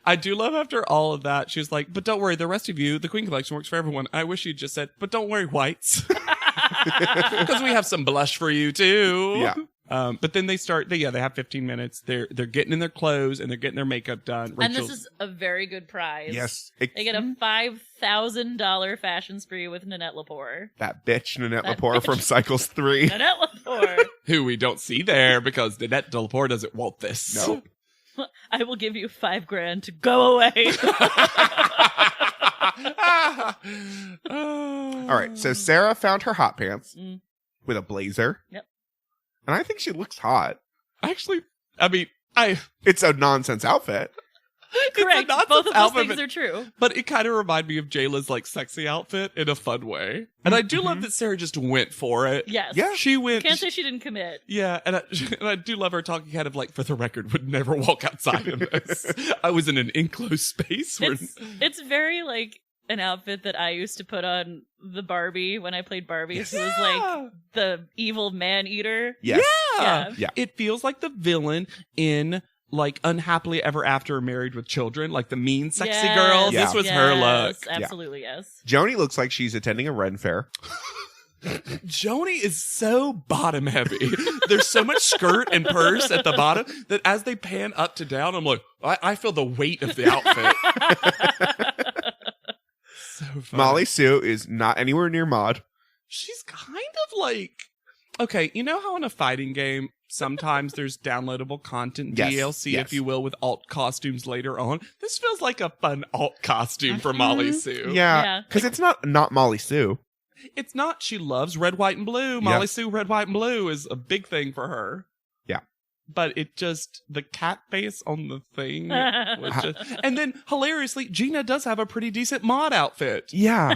I do love after all of that, she was like, but don't worry, the rest of you, the Queen Collection works for everyone. I wish you'd just said, but don't worry, whites. Because we have some blush for you, too. Yeah. But then they start, they have 15 minutes. They're getting in their clothes and they're getting their makeup done. And this is a very good prize. Yes. They get a $5,000 fashion spree with Nanette Lepore. That bitch, Nanette Lepore from Cycles 3. Nanette Lepore. Who we don't see there because Nanette Lepore doesn't want this. No. I will give you $5,000 to go away. All right, so Sarah found her hot pants with a blazer. Yep. And I think she looks hot. Actually, I mean, It's a nonsense outfit. Correct. Both of those things are true. But it kind of reminded me of Jayla's like sexy outfit in a fun way. And I do love that Sarah just went for it. Yes. Yeah. She went. Can't say she didn't commit. Yeah, and I do love her talking kind of like, for the record, would never walk outside of this. I was in an enclosed space. Where... It's very like an outfit that I used to put on the Barbie when I played Barbie. Yes. So it was like the evil man-eater. Yes. Yeah. It feels like the villain in like Unhappily Ever After Married with Children, like the mean sexy girl. Yeah. This was her look. Absolutely, yes. Joni looks like she's attending a Ren fair. Joni is so bottom heavy. There's so much skirt and purse at the bottom that as they pan up to down, I'm like, I feel the weight of the outfit. So funny. Molly Sue is not anywhere near Maud. She's kind of like, okay, you know how in a fighting game, sometimes there's downloadable content, Yes, DLC, yes. if you will, with alt costumes later on. This feels like a fun alt costume for Molly Sue. Yeah, because it's not Molly Sue. It's not, she loves red, white, and blue. Molly Sue, red, white, and blue is a big thing for her. Yeah. But it just, the cat face on the thing was just, and then hilariously, Gina does have a pretty decent mod outfit. Yeah.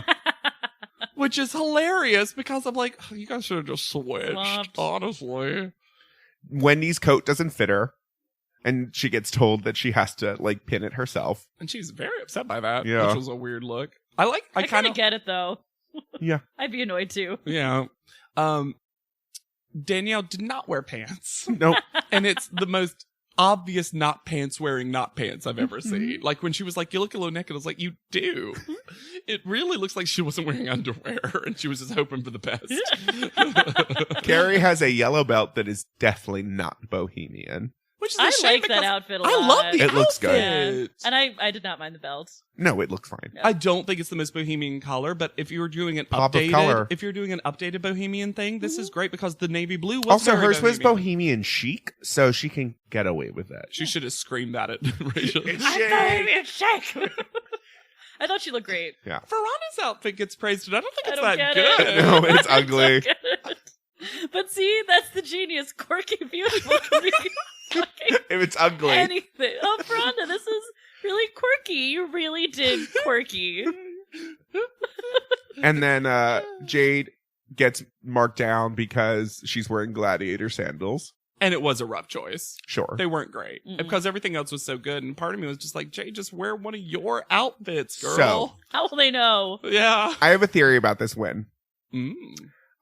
Which is hilarious because I'm like, oh, you guys should have just switched, Swapped. honestly. Wendy's coat doesn't fit her, and she gets told that she has to like pin it herself. And she's very upset by that, Yeah. which was a weird look. I kind of get it though. Yeah. I'd be annoyed too. Yeah. Danielle did not wear pants. Nope. And it's the most obvious not pants wearing not pants I've ever seen. Like when she was like, you look a little naked, I was like, you do. It really looks like she wasn't wearing underwear and she was just hoping for the best. Carrie has a yellow belt that is definitely not bohemian. Which is a I shame like that outfit a lot. I love the It looks good. Yeah. outfit. And I did not mind the belt. No, it looks fine. Yeah. I don't think it's the most bohemian color, but if you were doing an Pop of color. updated bohemian thing, this is great because the navy blue was Also, very hers was bohemian. bohemian chic, so she can get away with that. She should have screamed at it, Rachel. I thought she looked great. Yeah. Veronica's outfit gets praised, and I don't think I it's don't that get good. it. No, it's I ugly. don't get it. But see, that's the genius. Quirky, beautiful can be fucking If it's ugly. anything. Oh, Veranda, this is really quirky. You really did quirky. And then Jade gets marked down because she's wearing gladiator sandals. And it was a rough choice. Sure. They weren't great because everything else was so good. And part of me was just like, Jay, just wear one of your outfits, girl. So- How will they know? Yeah. I have a theory about this win. Mm.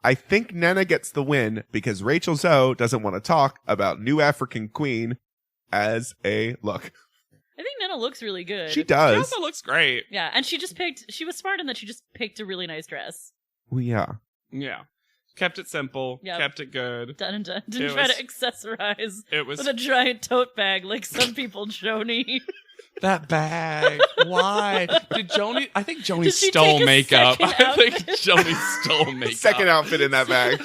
I think Nana gets the win because Rachel Zoe doesn't want to talk about New African Queen as a look. I think Nana looks really good. She She does. also looks great. Yeah, and she was smart in that she just picked a really nice dress. Well, yeah. Yeah. Kept it simple. Yep. Kept it good. Done and done. Didn't It try was- to accessorize It was with a giant tote bag like some people, Joni. that bag. Why? Did Joni? I think Joni Did she stole take a makeup. second I think outfit? Joni stole makeup. Second outfit in that bag.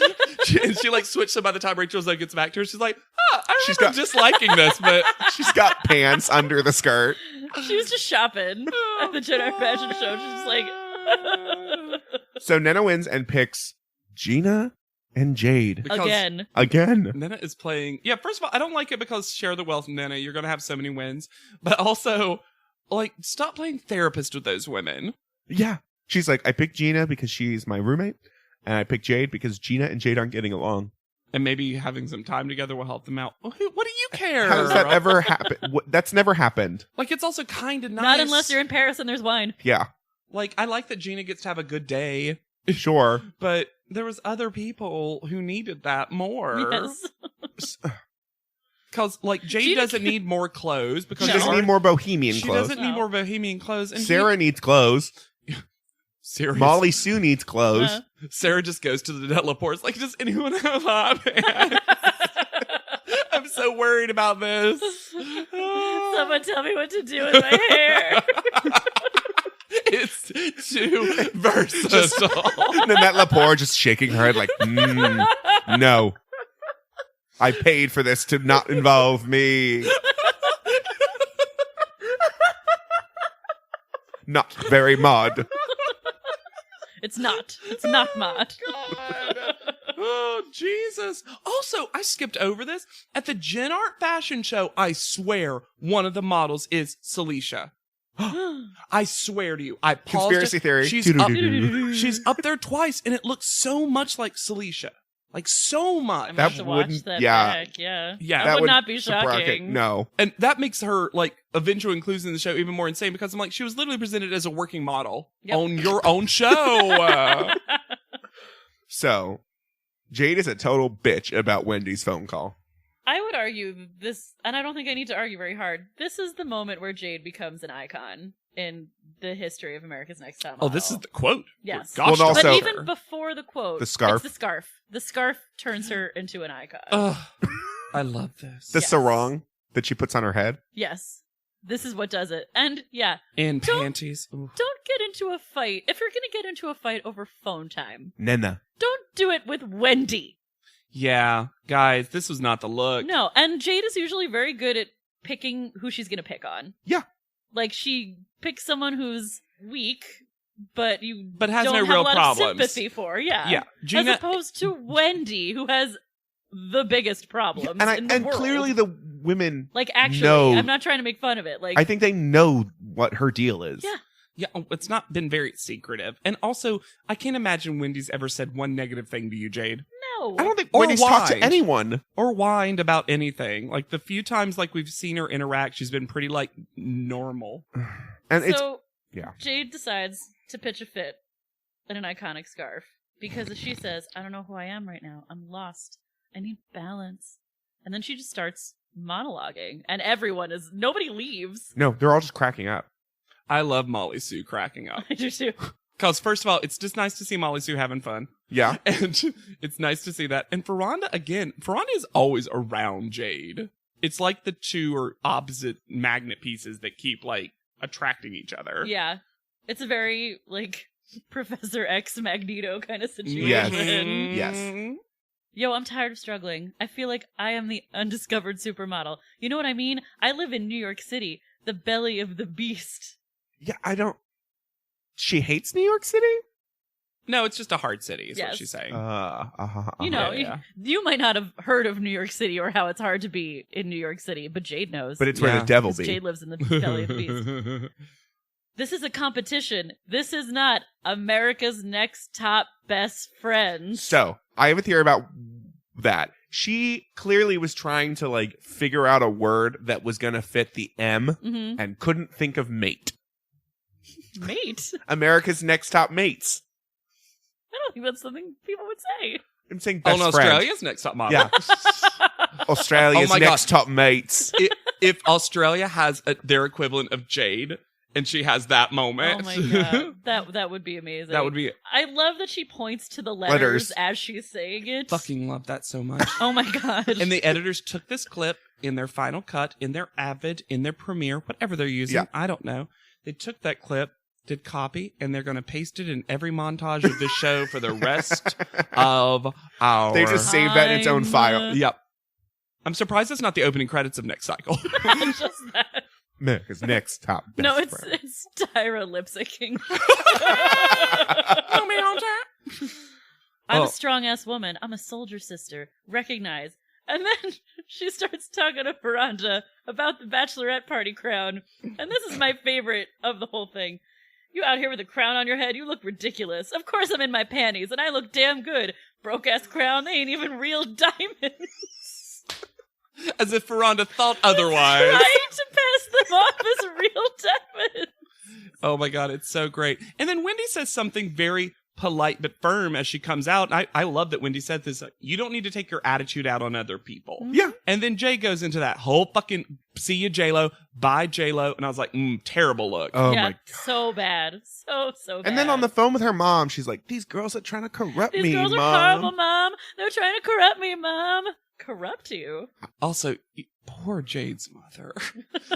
She like switched, so by the time Rachel Zoe gets back to her, she's like, I She's remember got- disliking this, but She's got pants under the skirt. She was just shopping at the Jedi fashion show. She's just like, So Nana wins and picks Gina and Jade. because again. Again. Nana is playing. Yeah, first of all, I don't like it because share the wealth, Nana. You're going to have so many wins. But also, like, stop playing therapist with those women. Yeah. She's like, I picked Gina because she's my roommate. And I picked Jade because Gina and Jade aren't getting along. And maybe having some time together will help them out. Well, what do you care? How does that ever happen? That's never happened. Like, it's also kind of nice. Not unless you're in Paris and there's wine. Yeah. Like, I like that Gina gets to have a good day. Sure. But there was other people who needed that more. Yes. Because, like, Jade doesn't need more clothes. Because She doesn't need more bohemian She clothes. doesn't need more bohemian clothes. And Sarah needs clothes. Sarah. Molly Sue needs clothes. Sarah just goes to the teleports. Like, does anyone have hot pants? I'm so worried about this. Someone tell me what to do with my hair. It's too versatile. Nanette Lepore just shaking her head like, no. I paid for this to not involve me. Not very mod. It's not mod. Oh, Jesus. Also, I skipped over this. At the Gen Art fashion show, I swear one of the models is Saleisha. I swear to you. I paused Conspiracy theory. She's up there twice, and it looks so much like Saleisha. Like, so much. I'm gonna have to watch wouldn't- that yeah. back. Yeah. Yeah. That would not be surprise it. shocking. No. And that makes her, like, eventual inclusion in the show even more insane because I'm like, she was literally presented as a working model on your own show. So, Jade is a total bitch about Wendy's phone call. I would argue this, and I don't think I need to argue very hard. This is the moment where Jade becomes an icon in the history of America's Next Top Model. Oh, this is the quote. Yes. Gosh, Well, also- but even before the quote, The scarf. It's the scarf. The scarf turns her into an icon. I love this. The Yes. sarong that she puts on her head. Yes. This is what does it. And yeah, And Don't- panties. Ooh. don't get into a fight. If you're going to get into a fight over phone time, Nena. don't do it with Wendy. Yeah, guys, this was not the look. No, and Jade is usually very good at picking who she's going to pick on. Yeah. Like, she picks someone who's weak, but has don't no have real a lot problems. of sympathy for. Yeah. Yeah, Gina. As opposed to Wendy, who has the biggest problems in the And world. clearly the women Like, actually, know- I'm not trying to make fun of it. Like, I think they know what her deal is. Yeah. Yeah, it's not been very secretive. And also, I can't imagine Wendy's ever said one negative thing to you, Jade. no. I don't think Or Wendy's talked to whined. anyone. Or whined about anything. Like, the few times, like, we've seen her interact, she's been pretty, like, normal. And it's So, yeah. Jade decides to pitch a fit in an iconic scarf because as she says, I don't know who I am right now. I'm lost. I need balance. And then she just starts monologuing and nobody leaves. No, they're all just cracking up. I love Molly Sue cracking up. I do too. Because, first of all, it's just nice to see Molly Sue having fun. Yeah. And it's nice to see that. And Ferranda, again, Ferranda is always around Jade. It's like the two are opposite magnet pieces that keep, like, attracting each other. Yeah. It's a very, like, Professor X Magneto kind of situation. Yes. Yes. Yo, I'm tired of struggling. I feel like I am the undiscovered supermodel. You know what I mean? I live in New York City, the belly of the beast. Yeah, I don't. She hates New York City? No, it's just a hard city, is what Yes. she's saying. You know, yeah. you might not have heard of New York City or how it's hard to be in New York City, but Jade knows. But it's where Yeah. the devil 'Cause be. Jade lives in the belly of the beast. This is a competition. This is not America's Next Top Best Friends. So, I have a theory about that. She clearly was trying to, like, figure out a word that was going to fit the M Mm-hmm. and couldn't think of mate. Mate? America's Next Top Mates. I don't think that's something people would say. I'm saying Oh, best no, friend. Australia's next top model. Yeah. Australia's Oh my Next God. Top Mates. If Australia has their equivalent of Jade, and she has that moment. Oh my god. That would be amazing. That would be... I love that she points to the letters, Letters. as she's saying it. Fucking love that so much. Oh my god. And the editors took this clip in their final cut, in their Avid, in their Premiere, whatever they're using. Yeah. I don't know. They took that clip, did copy, and they're going to paste it in every montage of this show for the rest of our... They just saved that in its own file. Yep. I'm surprised it's not the opening credits of next cycle. Just that. America's Next Top Best No, it's Friend. it's Tyra lip syncing. I'm Oh. a strong ass woman. I'm a soldier sister. Recognize. And then she starts talking to Veranda about the bachelorette party crown. And this is my favorite of the whole thing. You out here with a crown on your head, you look ridiculous. Of course I'm in my panties, and I look damn good. Broke ass crown, they ain't even real diamonds. As if Ferranda thought otherwise. Trying to pass them off as real diamonds. Oh my god, it's so great. And then Wendy says something very polite but firm as she comes out. And I love that Wendy said this. You don't need to take your attitude out on other people. Yeah. And then Jay goes into that whole fucking see you J-Lo, bye J-Lo. And I was like, terrible look. Oh yeah, my God. so bad. So bad. And then on the phone with her mom, she's like, these girls are trying to corrupt These me, girls Mom. are horrible, Mom. They're trying to corrupt me, Mom. Corrupt you? Also, poor Jade's mother.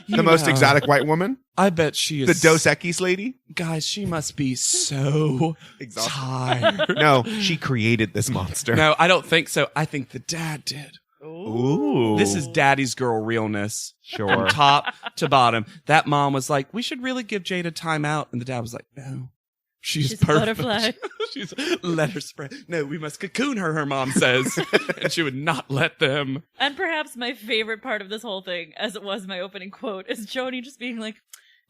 The most exotic white woman? I bet she is. The Dos Equis lady? Guys, she must be so Exhausted. tired. No, she created this monster. No, I don't think so. I think the dad did. Ooh. This is daddy's girl realness. Sure. From top to bottom. That mom was like, we should really give Jade a timeout. And the dad was like, no. She's a perfect. butterfly. She's let her spread. No, we must cocoon her, her mom says. And she would not let them. And perhaps my favorite part of this whole thing, as it was my opening quote, is Joni just being like,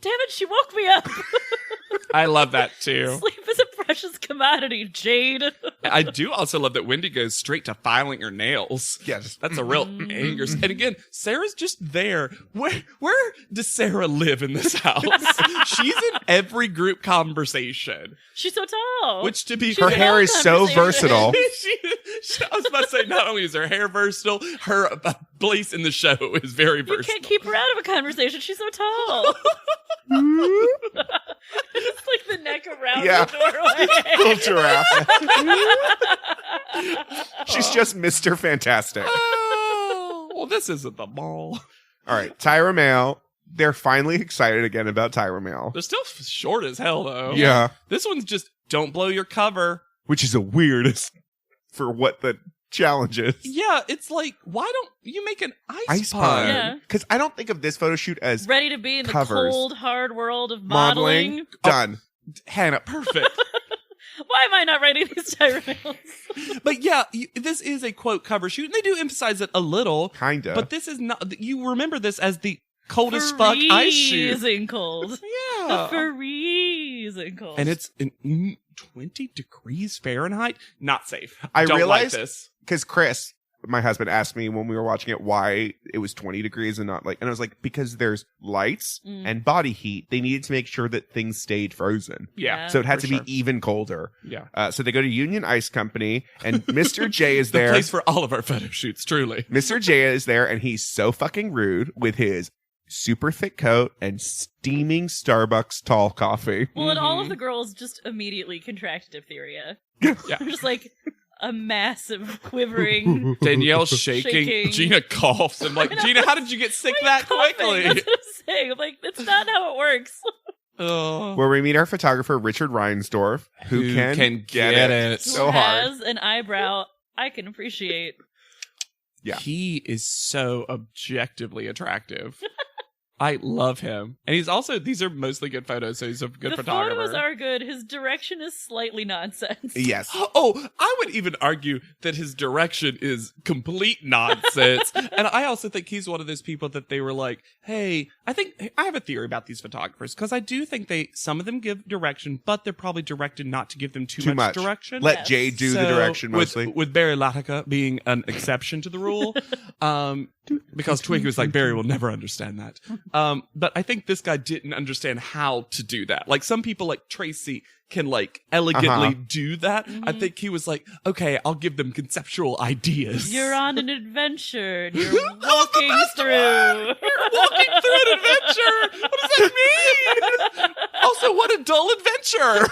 damn it, she woke me up. I love that too. Sleep is a precious commodity, Jade. I do also love that Wendy goes straight to filing her nails. Yeah, just- That's a real anger. And again, Sarah's just there. Where does Sarah live in this house? She's in every group conversation. She's so tall. Which to be She's Her in hair all is so conversations. versatile. I was about to say, not only is her hair versatile, her place in the show is very You versatile. can't keep her out of a conversation. She's so tall. It's like the neck around Yeah. the doorway. Little giraffe. She's just Mr. Fantastic. Oh, well, this isn't the mall. All right, Tyra Mail. They're finally excited again about Tyra Mail. They're still short as hell, though. Yeah. This one's just, don't blow your cover. Which is the weirdest for what the challenge is. Yeah, it's like, why don't you make an ice Pun. pun? Yeah. Because I don't think of this photo shoot as Ready to be in the Covers. cold, hard world of modeling. Done. Hannah, perfect. Why am I not writing these Tyrells? But yeah, this is a quote cover shoot, and they do emphasize it a little. Kinda. But this is not, you remember this as the coldest fuck ice shoot. Freezing cold. Yeah. Freezing cold. And it's in 20 degrees Fahrenheit. Not safe. I Don't realized- like this. Because Chris, my husband, asked me when we were watching it why it was 20 degrees and not like, and I was like, because there's lights and body heat. They needed to make sure that things stayed frozen. Yeah. So it had for to sure. be even colder. Yeah. So they go to Union Ice Company and Mr. J is The there. place for all of our photo shoots, truly. Mr. J is there and he's so fucking rude with his super thick coat and steaming Starbucks tall coffee. Well, and all of the girls just immediately contracted diphtheria. Yeah. They're just like a massive quivering. Danielle's shaking. Shaking. Gina coughs. I'm like, Gina, how did you get sick that coughing. quickly? That's what I'm saying. I'm like, that's not how it works. Oh. Where we meet our photographer, Richard Reinsdorf, who can get it so Who hard. has an eyebrow I can appreciate. Yeah. He is so objectively attractive. I love him. And he's also, these are mostly good photos, so he's a good The photographer. photos are good. His direction is slightly nonsense. Yes. Oh, I would even argue that his direction is complete nonsense. And I also think he's one of those people that they were like, hey, I have a theory about these photographers, because I do think some of them give direction, but they're probably directed not to give them too much direction. Let Yes. Jay do the So, direction mostly. With Barry Latica being an exception to the rule. Because Twiggy was like, Barry will never understand that. But I think this guy didn't understand how to do that. Like some people like Tracy can like elegantly do that. I think he was like, okay, I'll give them conceptual ideas. You're on an adventure. And you're walking through. Walking through an adventure. What does that mean? Also, what a dull adventure.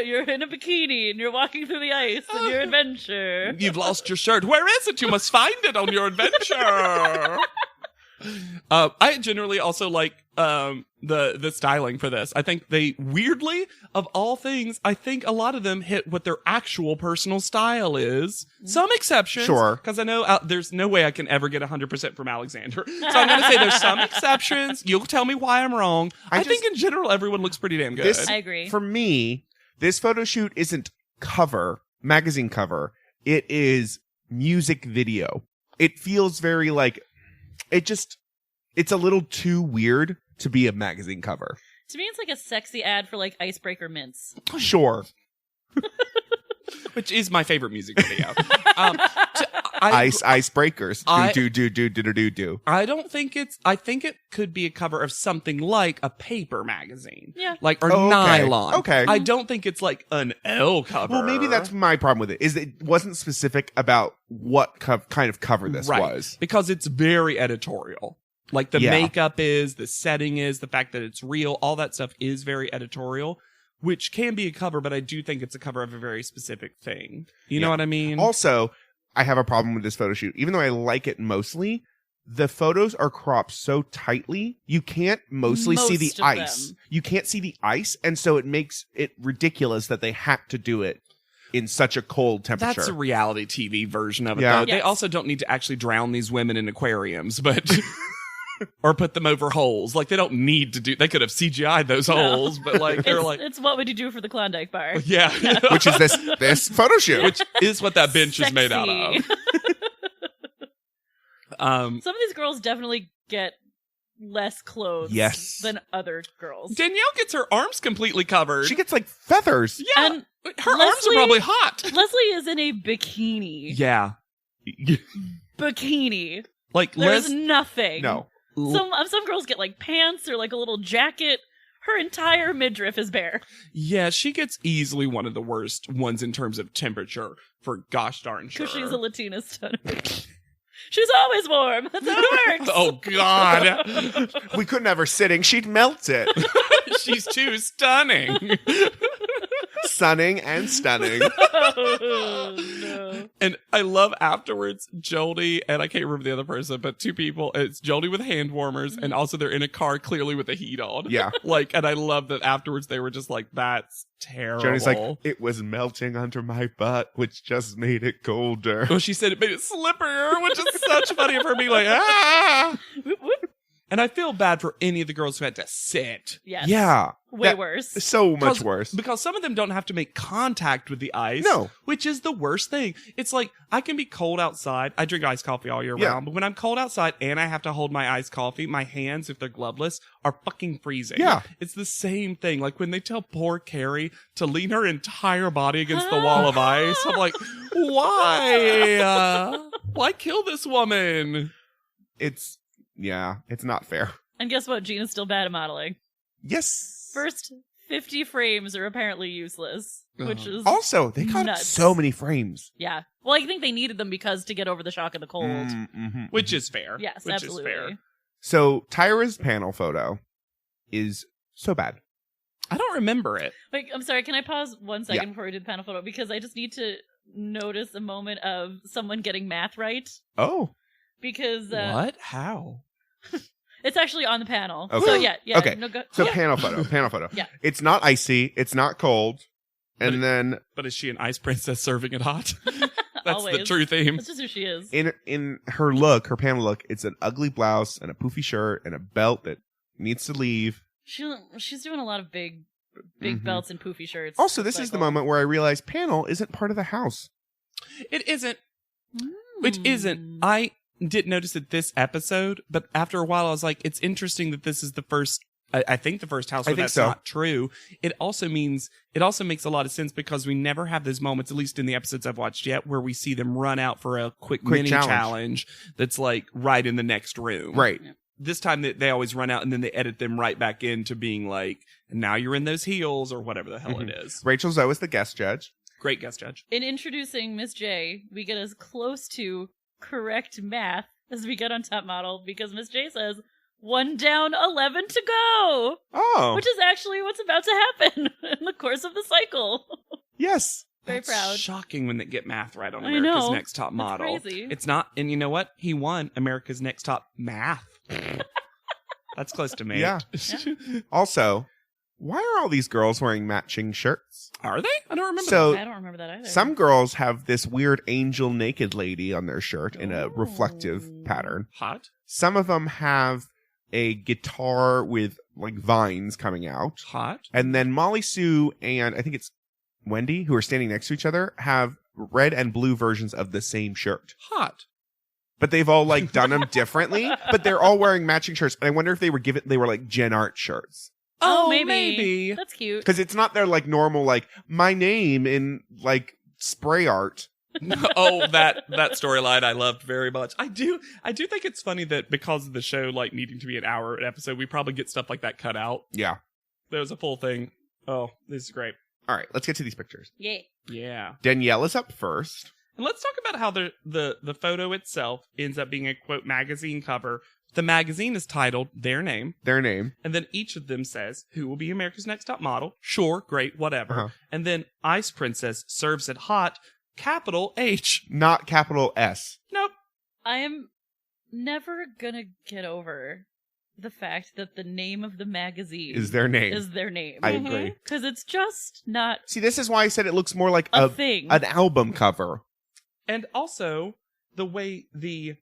You're in a bikini and you're walking through the ice in your adventure. You've lost your shirt. Where is it? You must find it on your adventure. I generally also like the styling for this. I think they weirdly, of all things, I think a lot of them hit what their actual personal style is. Some exceptions, Sure. because I know there's no way I can ever get 100% from Alexander. So I'm going to say there's some exceptions. You'll tell me why I'm wrong. I think in general everyone looks pretty damn good. This, I agree. For me, this photo shoot isn't magazine cover. It is music video. It feels very like, it's a little too weird to be a magazine cover. To me, it's like a sexy ad for like icebreaker mints. Sure. Which is my favorite music video. Icebreakers. Do. I don't think I think it could be a cover of something like a paper magazine. Yeah. Like, or Oh, okay. nylon. Okay. I don't think it's like an L cover. Well, maybe that's my problem with it, is it wasn't specific about what kind of cover this was. Because it's very editorial. Like the makeup is, the setting is, the fact that it's real, all that stuff is very editorial, which can be a cover, but I do think it's a cover of a very specific thing. You know what I mean? Also, I have a problem with this photo shoot. Even though I like it mostly, the photos are cropped so tightly, you can't mostly see the ice. Them. You can't see the ice, and so it makes it ridiculous that they had to do it in such a cold temperature. That's a reality TV version of it, Yeah. though. They Yes. also don't need to actually drown these women in aquariums, but... or put them over holes. Like, they don't need to do... They could have CGI'd those holes, but, like, they're like... It's what would you do for the Klondike bar? Yeah. Which is this photo shoot. Which is what that bench is made out Sexy. of. Some of these girls definitely get less clothes Yes. than other girls. Danielle gets her arms completely covered. She gets, like, feathers. Yeah. And her arms are Leslie- probably hot. Leslie is in a bikini. Yeah. Bikini. Like, There's nothing. No. Some girls get like pants or like a little jacket. Her entire midriff is bare. Yeah, she gets easily one of the worst ones in terms of temperature, for gosh darn sure. Because she's a Latina stunner. She's always warm. That's how it works. Oh, God. We couldn't have her sitting. She'd melt it. She's too stunning. Sunning and stunning. Oh, no. And I love afterwards, Jodie, and I can't remember the other person, but two people. It's Jodie with hand warmers, and also they're in a car clearly with the heat on. Yeah. Like, and I love that afterwards they were just like, that's terrible. Johnny's like, it was melting under my butt, which just made it colder. Well, she said it made it slipperier, which is such funny of her being like, ah. Whoop, whoop. And I feel bad for any of the girls who had to sit. Yes. Yeah. Way worse. So much worse. Because some of them don't have to make contact with the ice. No. Which is the worst thing. It's like, I can be cold outside. I drink iced coffee all year Yeah. round. But when I'm cold outside and I have to hold my iced coffee, my hands, if they're gloveless, are fucking freezing. Yeah. It's the same thing. Like when they tell poor Carrie to lean her entire body against the wall of ice, I'm like, why? Why kill this woman? It's not fair. And guess what? Gina's still bad at modeling. Yes. First 50 frames are apparently useless, which is Also, they got nuts. so many frames. Yeah. Well, I think they needed them because to get over the shock of the cold. Mm-hmm. Which is fair. Yes, Which absolutely. is fair. So Tyra's panel photo is so bad. I don't remember it. Wait, I'm sorry. Can I pause 1 second Yeah. before we do the panel photo? Because I just need to notice a moment of someone getting math right. Oh. Because What? How? it's actually on the panel. Okay. So yeah. Okay. No, go. So yeah. panel photo. Yeah. It's not icy. It's not cold. And then But is she an ice princess serving it hot? That's the Always. true theme. That's just who she is. in her look, her panel look, it's an ugly blouse and a poofy shirt and a belt that needs to leave. She's doing a lot of big Mhm. belts and poofy shirts. Also, this is the moment where I realize panel isn't part of the house. It isn't. Which isn't. I didn't notice it this episode, but after a while I was like, it's interesting that this is the first, I think the first house I where think that's so. not true. It also makes a lot of sense because we never have those moments, at least in the episodes I've watched yet, where we see them run out for a quick mini challenge that's like right in the next room. Right. This time they always run out and then they edit them right back into being like, now you're in those heels or whatever the hell it is. Rachel Zoe is the guest judge. Great guest judge. In introducing Miss J, we get as close to correct math as we get on Top Model because Miss J says 1 down, 11 to go, Oh. which is actually what's about to happen in the course of the cycle. Yes. Very That's proud. shocking when they get math right on I America's know. Next Top That's Model. crazy. It's not, and you know what? He won America's Next Top Math. That's close to me. Yeah. Also, why are all these girls wearing matching shirts? Are they? I don't remember. So I don't remember that either. some girls have this weird angel naked lady on their shirt in a reflective Oh. pattern. Hot. Some of them have a guitar with like vines coming out. Hot. And then Molly Sue and I think it's Wendy, who are standing next to each other, have red and blue versions of the same shirt. Hot. But they've all like done them differently. But they're all wearing matching shirts. And I wonder if they were like Gen Art shirts. Oh, maybe. That's cute. Because it's not their like normal like my name in like spray art. Oh, that storyline I loved very much. I do think it's funny that because of the show like needing to be an hour an episode, we probably get stuff like that cut out. Yeah. There was a full thing. Oh, this is great. All right, let's get to these pictures. Yeah. Danielle is up first. And let's talk about how the photo itself ends up being a quote magazine cover. The magazine is titled Their Name. Their name. And then each of them says, who will be America's Next Top Model? Sure, great, whatever. Uh-huh. And then Ice Princess serves it hot, capital H. Not capital S. Nope. I am never gonna get over the fact that the name of the magazine Is their name. Is their name. I agree. Because it's just not See, this is why I said it looks more like a thing. an album cover. And also, the way the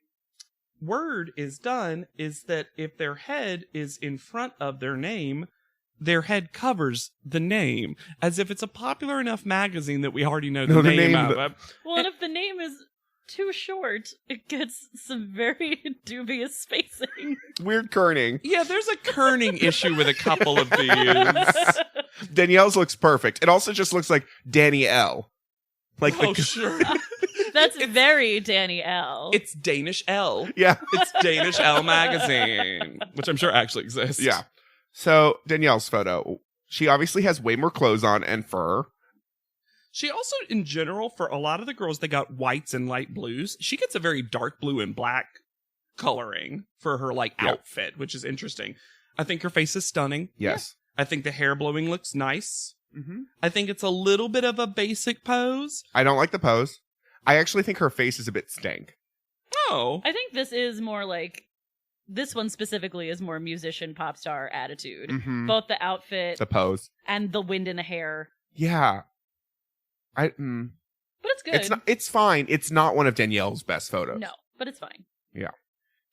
word is done is that if their head is in front of their name, their head covers the name, as if it's a popular enough magazine that we already know the name of it. Well, and if the name is too short, it gets some very dubious spacing. Weird kerning. Yeah, there's a kerning issue with a couple of these. Danielle's looks perfect. It also just looks like Danny L. Like Oh, sure. That's very Danny L. It's Danish L. Yeah. It's Danish L magazine, which I'm sure actually exists. Yeah. So Danielle's photo. She obviously has way more clothes on and fur. She also, in general, for a lot of the girls, they got whites and light blues. She gets a very dark blue and black coloring for her outfit, which is interesting. I think her face is stunning. Yes. I think the hair blowing looks nice. Mm-hmm. I think it's a little bit of a basic pose. I don't like the pose. I actually think her face is a bit stank. Oh. I think this is more like, this one specifically is more musician pop star attitude. Mm-hmm. Both the outfit The pose. and the wind in the hair. Yeah. But it's good. It's fine. It's not one of Danielle's best photos. No, but it's fine. Yeah.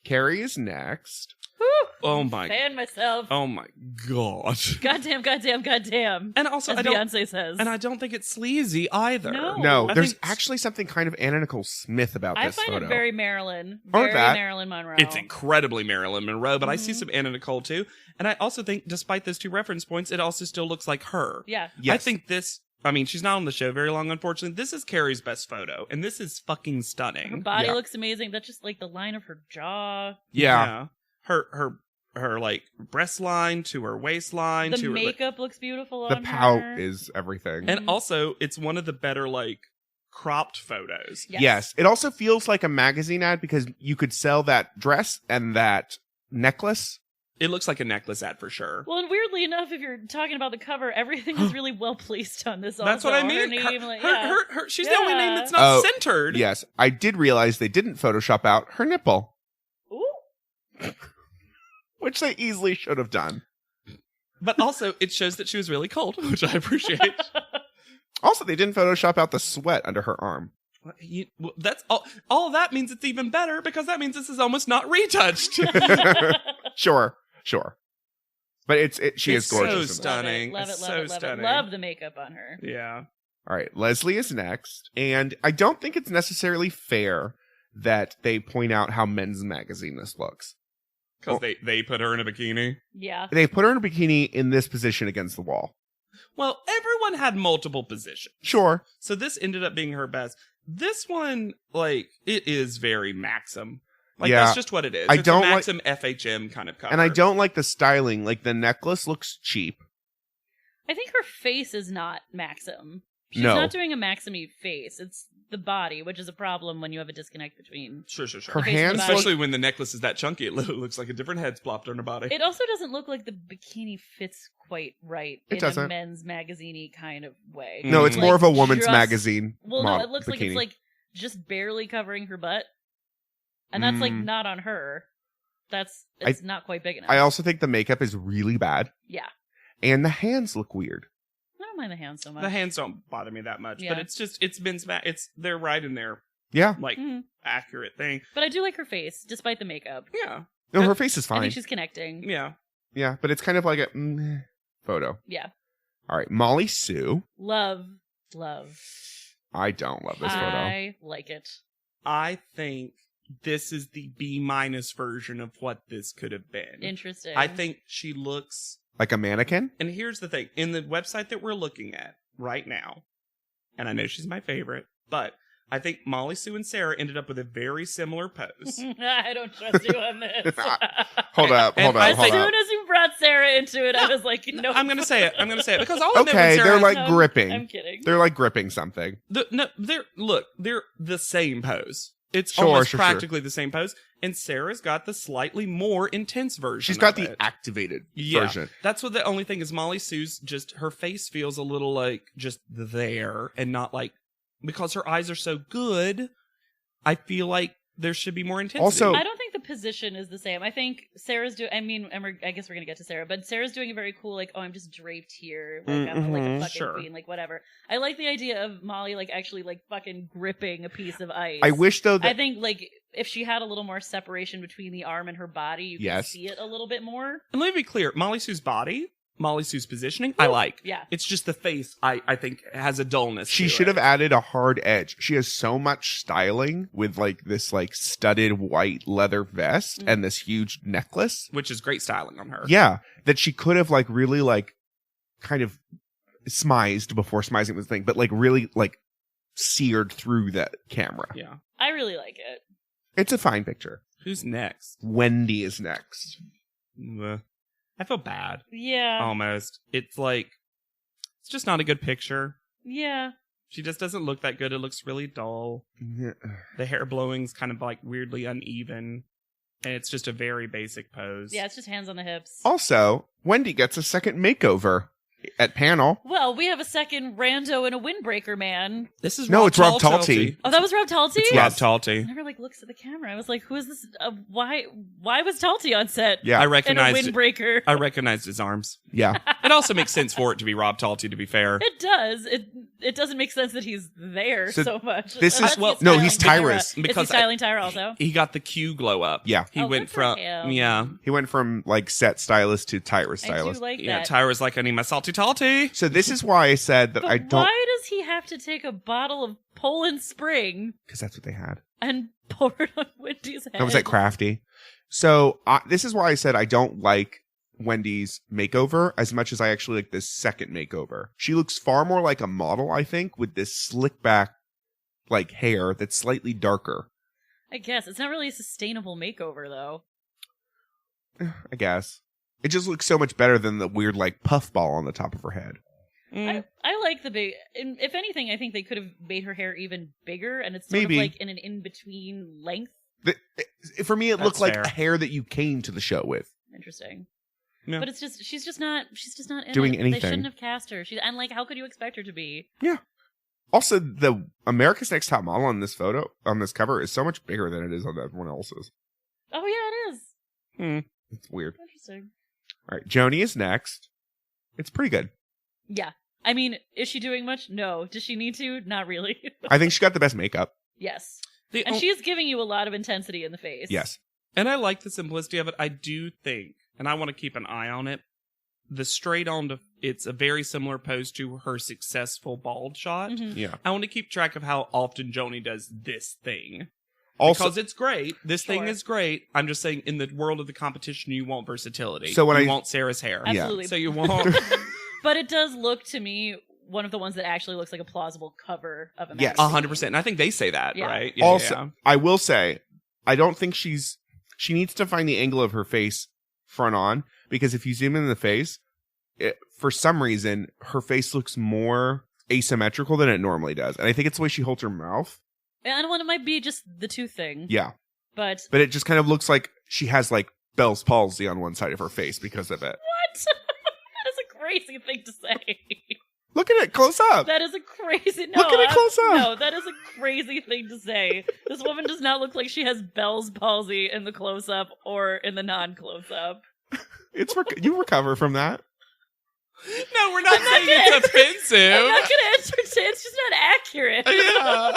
Carrie is next. Whew. Oh my. Fan myself. Oh my god. Goddamn. And also, as Beyonce says. And I don't think it's sleazy either. No. There's actually something kind of Anna Nicole Smith about this photo. I find it very Marilyn. Aren't Very that? Marilyn Monroe. It's incredibly Marilyn Monroe, but I see Mhm. some Anna Nicole too. And I also think, despite those two reference points, it also still looks like her. Yeah. Yes. I think this, I mean, she's not on the show very long, unfortunately. This is Carrie's best photo, and this is fucking Her stunning. body Yeah. looks amazing. That's just like the line of her jaw. Yeah. Her like breast line to her waistline The to her makeup looks beautiful The on pout her. is everything. and also it's one of the better like cropped photos. Yes. It also feels like a magazine ad because you could sell that dress and that necklace. It looks like a necklace ad for sure. Well, and weirdly enough, if you're talking about the cover, everything is really well placed on this. That's also. what I mean. Her name, She's the only name that's not Oh, centered. Yes. I did realize they didn't Photoshop out her nipple, Ooh. which they easily should have done. But also, it shows that she was really cold, which I appreciate. Also, they didn't Photoshop out the sweat under her arm. Well, that's all of that means it's even better because that means this is almost not retouched. Sure. But she is It's gorgeous. so in this. stunning. Love it, It's love so it, love stunning. it. Love the makeup on her. Yeah. All right, Leslie is next. And I don't think it's necessarily fair that they point out how Men's Magazine this looks. Because they put her in a bikini. Yeah. They put her in a bikini in this position against the wall. Well, everyone had multiple positions. Sure. So this ended up being her best. This one, like, it is very Maxim. Like, Yeah. that's just what it is. I It's don't a like- Maxim FHM kind of cover. And I don't like the styling. Like, the necklace looks cheap. I think her face is not Maxim. She's No. not doing a Maxim-y face. It's the body, which is a problem when you have a disconnect between. Sure. Her face and hands the body. look... Especially when the necklace is that chunky, it literally looks like a different head's plopped on her body. It also doesn't look like the bikini fits quite right It in doesn't. a men's magazine-y kind of way. No, it's Like, more of a woman's just- magazine. Well, mod- no, it looks like bikini. it's like just barely covering her butt, and that's like not on her. It's not quite big enough. I also think the makeup is really bad. Yeah, And the hands look weird. I don't mind the hands so much. The hands don't bother me that much, Yeah. but it's been they're right in their Yeah. like Mhm. accurate thing. But I do like her face, despite the makeup. Yeah, No, her face is I fine. think she's connecting. yeah. Yeah, but it's kind of like a photo. Yeah, All right, Molly Sue. love. I don't love this photo. I like it. I think this is the B- version of what this could have been. Interesting. I think she looks. Like a mannequin? And here's the thing: in the website that we're looking at right now, and I know she's my favorite, but I think Molly Sue and Sarah ended up with a very similar pose. I don't trust you on this. Hold up. As soon as you brought Sarah into it, I was like, no. I'm gonna say it because I'll admit when Okay, Sarah, they're like gripping. I'm kidding. They're like gripping something. they're the same pose. It's Sure, almost sure. practically the same pose. And Sarah's got the slightly more intense version. She's got of the it. activated Yeah, version. that's what the only thing is. Molly Sue's just her face feels a little like just there and not like because her eyes are so good. I feel like there should be more intensity. Also- I don't think the position is the same. I think Sarah's doing. I mean, I guess we're gonna get to Sarah, but Sarah's doing a very cool, like, oh, I'm just draped here, like I'm like a fucking Sure. queen, like whatever. I like the idea of Molly like actually like fucking gripping a piece of ice. I wish though that I think like if she had a little more separation between the arm and her body, you could see it a little bit more. and let me be clear, Molly Sue's body, Molly Sue's positioning, I like. Yeah. It's just the face, I think, has a dullness. she to should it. have added a hard edge. She has so much styling with like this like studded white leather vest and this huge necklace. Which is great styling on her. Yeah, that she could have like really like kind of smized before smizing was the thing, but like really like seared through that camera. Yeah. I really like it. It's a fine picture. Who's next? Wendy is next. I feel bad. Yeah. Almost. It's like, it's just not a good picture. Yeah. She just doesn't look that good. It looks really dull. The hair blowing's kind of like weirdly uneven. And it's just a very basic pose. Yeah, it's just hands on the hips. Also, Wendy gets a second makeover at panel. Well, we have a second rando and a windbreaker man. This is No, Rob it's Rob Talty. Oh, that was Rob Talty? It's Rob Talty. Never like looks at the camera. I was like, who is this? Why was Talty on set? Yeah. I And a recognized windbreaker. I recognized his arms. Yeah. It also makes sense for it to be Rob Talty, to be fair. It does. It doesn't make sense that he's there So so much. this Unless is- well, he's no, styling he's Tyra. Tyrus. Is he Because styling Tyra also? He got the Q glow up. Yeah. He Oh, went good for from him. yeah. He went from like set stylist to Tyra I do stylist. like Yeah, that. Tyra's like, I need my salty talty. So this is why I said that But I don't, why does he have to take a bottle of Poland Spring because that's what they had. and pour it on Wendy's head? That was at Crafty. So this is why I said I don't like Wendy's makeover as much as I actually like this second makeover. She looks far more like a model, I think, with this slick back like hair that's slightly darker. I guess. It's not really a sustainable makeover, though. I guess. It just looks so much better than the weird like puffball on the top of her head. I like the big. If anything, I think they could have made her hair even bigger, and it's sort Maybe. of like in an in-between length. For me, it That's looked like fair. a hair that you came to the show with. Interesting. Yeah. But it's just she's just not in Doing it. anything. They shouldn't have cast her. And like, how could you expect her to be? Also, the America's Next Top Model on this photo, on this cover, is so much bigger than it is on everyone else's. Oh yeah, it is. It's weird. Interesting. All right, Joni is next. It's pretty good. Yeah. I mean, is she doing much? No. Does she need to? Not really. I think she got the best makeup. Yes. The And o- she is giving you a lot of intensity in the face. Yes. And I like the simplicity of it. I do think, and I want to keep an eye on it, the straight on to, it's a very similar pose to her successful bald shot. Mhm. Yeah. I want to keep track of how often Joni does this thing. Also, Because it's great. This thing Sure. is great. I'm just saying, in the world of the competition, you want versatility. So when you I- want Sarah's hair. Yeah. Absolutely. So you want... But it does look to me one of the ones that actually looks like a plausible cover of a Yes. magazine. 100%. And I think they say that, Yeah. right? also, I will say, I don't think she needs to find the angle of her face front on, because if you zoom in the face, for some reason, her face looks more asymmetrical than it normally does. And I think it's the way she holds her mouth. And one, it might be just the tooth thing. Yeah. But But it just kind of looks like she has like Bell's palsy on one side of her face because of it. what? That is a crazy thing to say. Look at it close up. That is a crazy. No, Look at it close up. No, that is a crazy thing to say. This woman does not look like she has Bell's palsy in the close up or in the non close up. You recover from that. No, we're not saying it's offensive. I'm not gonna entertain. It's just not accurate. Yeah,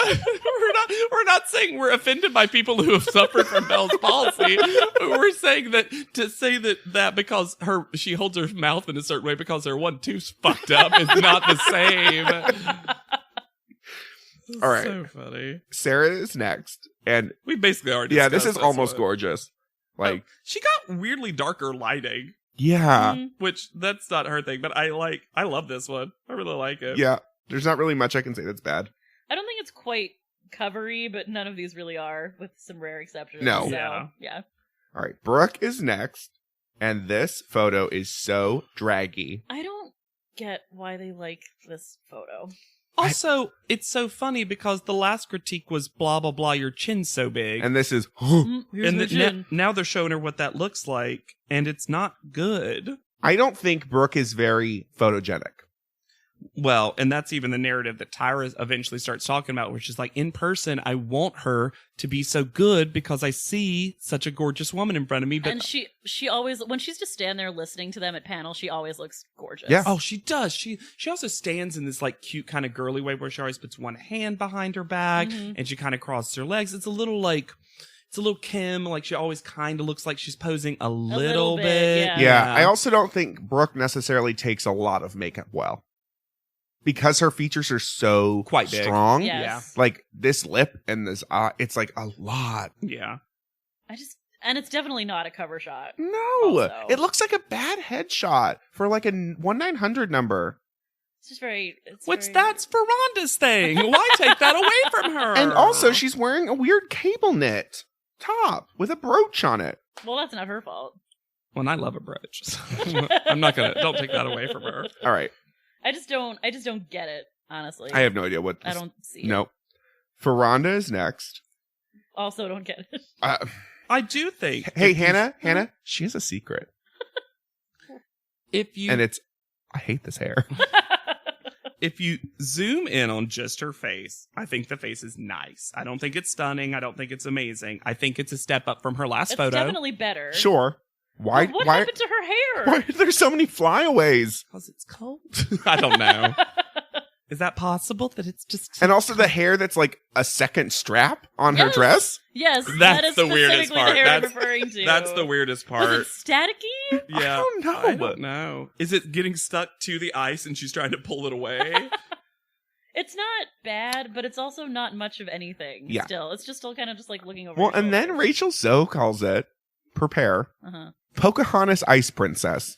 we're not saying we're offended by people who have suffered from Bell's palsy. We're saying that to say that because she holds her mouth in a certain way because her one tooth's fucked up is not the same. All right. So funny. Sarah is next. And We basically already. yeah, this discussed is almost one. gorgeous. Like, She got weirdly darker lighting, yeah. Mhm. which that's not her thing, but I love this one. I really like it. Yeah. There's not really much I can say that's bad. I don't think it's quite covery, but none of these really are, with some rare exceptions. No. So, yeah. All right, Brooke is next, and this photo is so draggy. I don't get why they like this photo. Also, it's so funny because the last critique was blah, blah, blah, your chin's so big. And this is, Here's and my chin. now they're showing her what that looks like, and it's not good. I don't think Brooke is very photogenic. Well, and that's even the narrative that Tyra eventually starts talking about, which is like, in person, I want her to be so good because I see such a gorgeous woman in front of me. But And she always, when she's just standing there listening to them at panel, she always looks gorgeous. Yeah. oh, she does. She also stands in this like cute kind of girly way where she always puts one hand behind her back and she kind of crosses her legs. It's a little Kim, like she always kind of looks like she's posing a little bit. yeah. Yeah, I also don't think Brooke necessarily takes a lot of makeup well. Because her features are so Quite big. strong. Yes. Like this lip and this eye, it's like a lot. Yeah. And it's definitely not a cover shot. No, Also. it looks like a bad headshot for like a 1-900 number. It's just very... That's Veranda's thing. Why take that away from her? And also, she's wearing a weird cable knit top with a brooch on it. Well, that's not her fault. Well, and I love a brooch. So I'm not don't take that away from her. All right. I just don't get it, honestly. I have no idea what this... I don't see it. No. Veranda is next. Also don't get it. I do think. Hey, Hannah, she has a secret. If you And it's, I hate this hair. if you zoom in on just her face, I think the face is nice. I don't think it's stunning. I don't think it's amazing. I think it's a step up from her last It's photo. definitely better. Sure. Why? What why? happened to her hair? Why are there so many flyaways? Because it's cold. I don't know. Is that possible that it's just... And also the hair that's like a second strap on her Yes. dress. Yes, That's that is the weirdest specifically part. the hair I'm That's- referring to. That's the weirdest part. Was it staticky? Yeah. I don't know. I don't know. Is it getting stuck to the ice and she's trying to pull it away? It's not bad, but it's also not much of anything. Yeah. Still, it's just still kind of just like looking over. Well, your and then shoulder. Rachel Zoe calls it, prepare, Uh-huh. Pocahontas Ice Princess.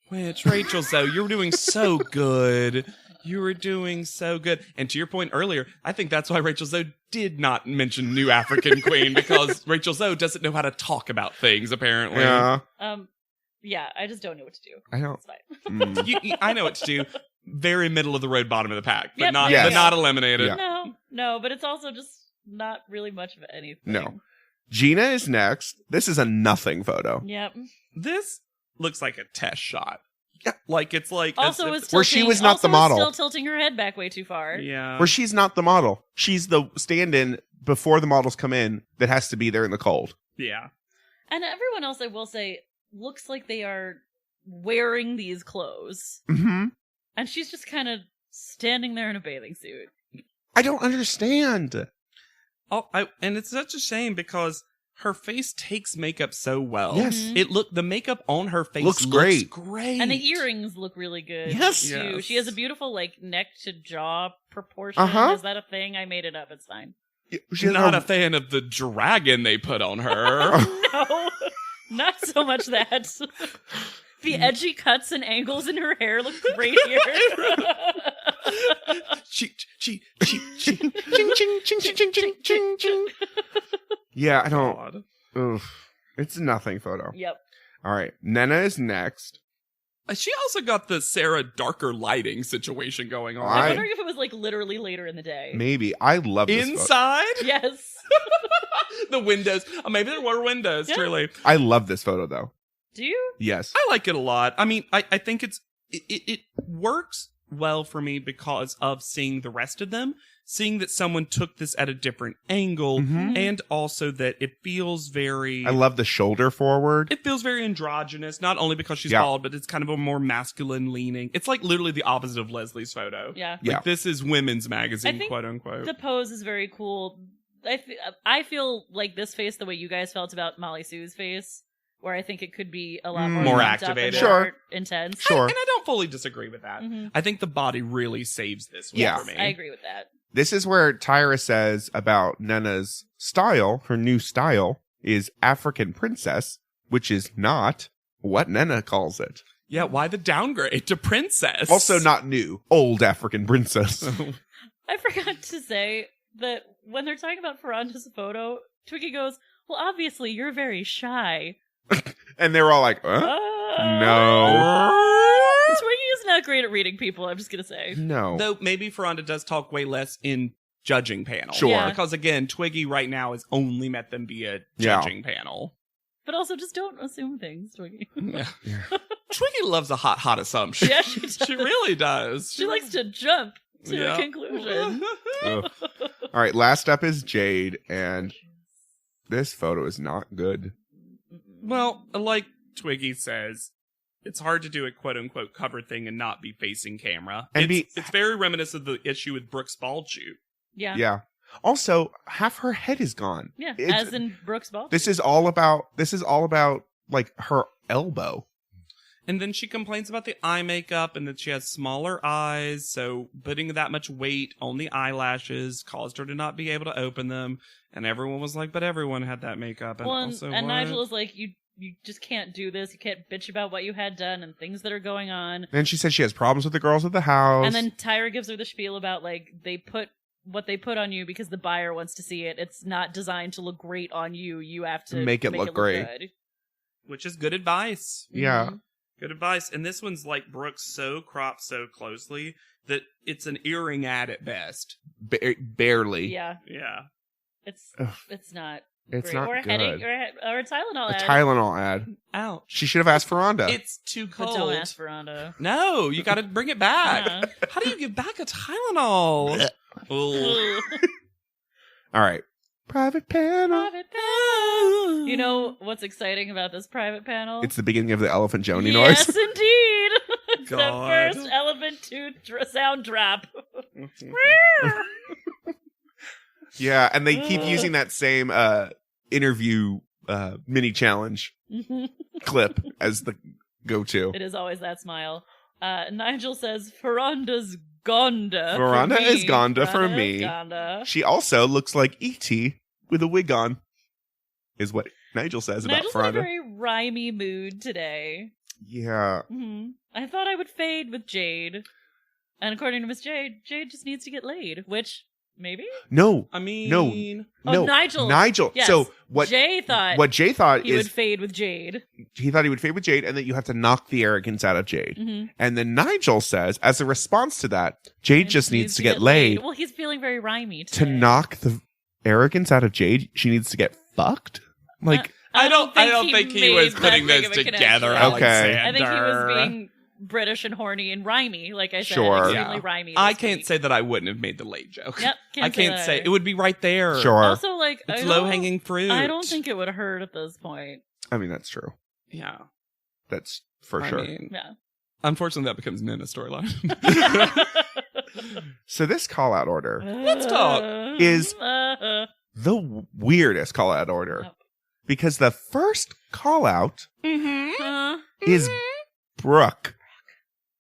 Which, Rachel Zoe, you're doing so good. You were doing so good. And to your point earlier, I think that's why Rachel Zoe did not mention New African Queen, because Rachel Zoe doesn't know how to talk about things, apparently. Yeah. Yeah, I just don't know what to do. I don't. It's fine. I know what to do. Very middle of the road, bottom of the pack, but Yep, not there you but go. not eliminated. Yeah. No, but it's also just not really much of anything. No. Gina is next. This is a nothing photo. Yep. This looks like a test shot. Yeah. Like it's like Also, it's- was Where she tilting- was not also the model. Still tilting her head back way too far. yeah. Where she's not the model. She's the stand-in before the models come in that has to be there in the cold. Yeah. And everyone else, I will say, looks like they are wearing these clothes, Mm-hmm. and she's just kind of standing there in a bathing suit. I don't understand. Oh, and it's such a shame because her face takes makeup so well. Yes. Mhm. The makeup on her face Looks great. great. And the earrings look really good. Yes. too. Yes. She has a beautiful like neck to jaw proportion. Uh-huh. Is that a thing? I made it up. It's fine. She has Not a- a fan of the dragon they put on her. No, not so much that. The edgy cuts and angles in her hair look great here. Ching. ching, ching, ching, ching, ching, ching, ching, ching. Yeah, I don't. God. Oof. It's a nothing photo. Yep. All right. Nena is next. She also got the Sarah darker lighting situation going on. I'm I- wondering if it was like literally later in the day. Maybe. I love this photo. Inside? Yes. The windows. Maybe there were windows, Yeah. truly. I love this photo, though. Do you? Yes. I like it a lot. I mean, I think it works well for me because of seeing the rest of them, seeing that someone took this at a different angle, Mhm. and also that it feels very... I love the shoulder forward. It feels very androgynous, not only because she's Yeah. bald, but it's kind of a more masculine leaning. It's like literally the opposite of Leslie's photo. Yeah. Yeah. Like this is women's magazine, I think quote unquote. The pose is very cool. I feel like this face the way you guys felt about Molly Sue's face, where I think it could be a lot more, More amped up and activated. more Sure. intense. Sure. And I don't fully disagree with that. Mhm. I think the body really saves this one Yeah. for me. I agree with that. This is where Tyra says about Nena's style, her new style, is African princess, which is not what Nena calls it. Yeah, why the downgrade to princess? Also not new, old African princess. I forgot to say, that when they're talking about Ferranda's photo, Twiggy goes, "Well, obviously you're very shy." And they were all like, no. Twiggy is not great at reading people, I'm just gonna say. No. Though maybe Ferranda does talk way less in judging panel. Sure. Yeah. Because again, Twiggy right now has only met them via Yeah. judging panel. But also, just don't assume things, Twiggy. Yeah. Twiggy loves a hot assumption. Yeah, she does. She really does. She likes to jump to Yeah. a conclusion. Ugh. All right, last up is Jade, and this photo is not good. Well, like Twiggy says, it's hard to do a quote-unquote cover thing and not be facing camera. And it's very reminiscent of the issue with Brooke's bald shoot. Yeah. Yeah. Also, half her head is gone. Yeah, It's- as in Brooke's ball. This is all about like her elbow. And then she complains about the eye makeup and that she has smaller eyes, so putting that much weight on the eyelashes caused her to not be able to open them. And everyone was like, but everyone had that makeup. And Well, also, and what? Nigel is like, you just can't do this. You can't bitch about what you had done and things that are going on. Then she says she has problems with the girls of the house. And then Tyra gives her the spiel about, like, they put what they put on you because the buyer wants to see it. It's not designed to look great on you. You have to Make it look great. good. Which is good advice. Yeah. Mhm. Good advice. And this one's like Brooke's so cropped so closely that it's an earring ad at best. Barely. Yeah. Yeah. It's Ugh. not It's great. not or a good. headache or a Tylenol A ad. Tylenol ad. Ouch. She should have asked Ferranda. It's too But cold. don't ask Ferranda. No, you gotta bring it back. Yeah. How do you give back a Tylenol? Ooh. All right. Private panel. Private panel. You know what's exciting about this private panel? It's the beginning of the Elephant Joni Yes, noise. indeed. It's the God. first elephant sound drop. Yeah, and they keep using that same interview mini challenge clip as the go-to. It is always that smile. Nigel says, Ferranda's Gonda. Ferranda for me. is Gonda for Ferranda me. is Gonda. She also looks like E.T. with a wig on, is what Nigel says about Nigel's in a Ferranda. very rhymey mood today. Yeah. I thought I would fade with Jade. And according to Miss Jade, Jade just needs to get laid. Which, maybe? No. I mean, No. Nigel. Nigel. Yes. So what Jay thought what Jay thought he is would fade with Jade. he thought he would fade with Jade, and that you have to knock the arrogance out of Jade. Mm-hmm. And then Nigel says, as a response to that, Jade just needs to get laid. Well, he's feeling very rhymey To today. knock the arrogance out of Jade, she needs to get fucked. Like, I don't think he made was that putting big this of a together, connection. Okay. I think he was Alexander. being British and horny and rhymey, like I said. Sure. Extremely Yeah. rhymey. I this can't week. say that I wouldn't have made the late joke. Yep. I can't say. It would be right there. sure. Also, like, It's low hanging fruit. I don't think it would hurt at this point. I mean, that's true. Yeah. That's for I sure. mean, Yeah. unfortunately, that becomes Nina's storyline. So this call out order, Let's talk. Is- the weirdest call out order, Yep. because the first call out Uh, is Brooke.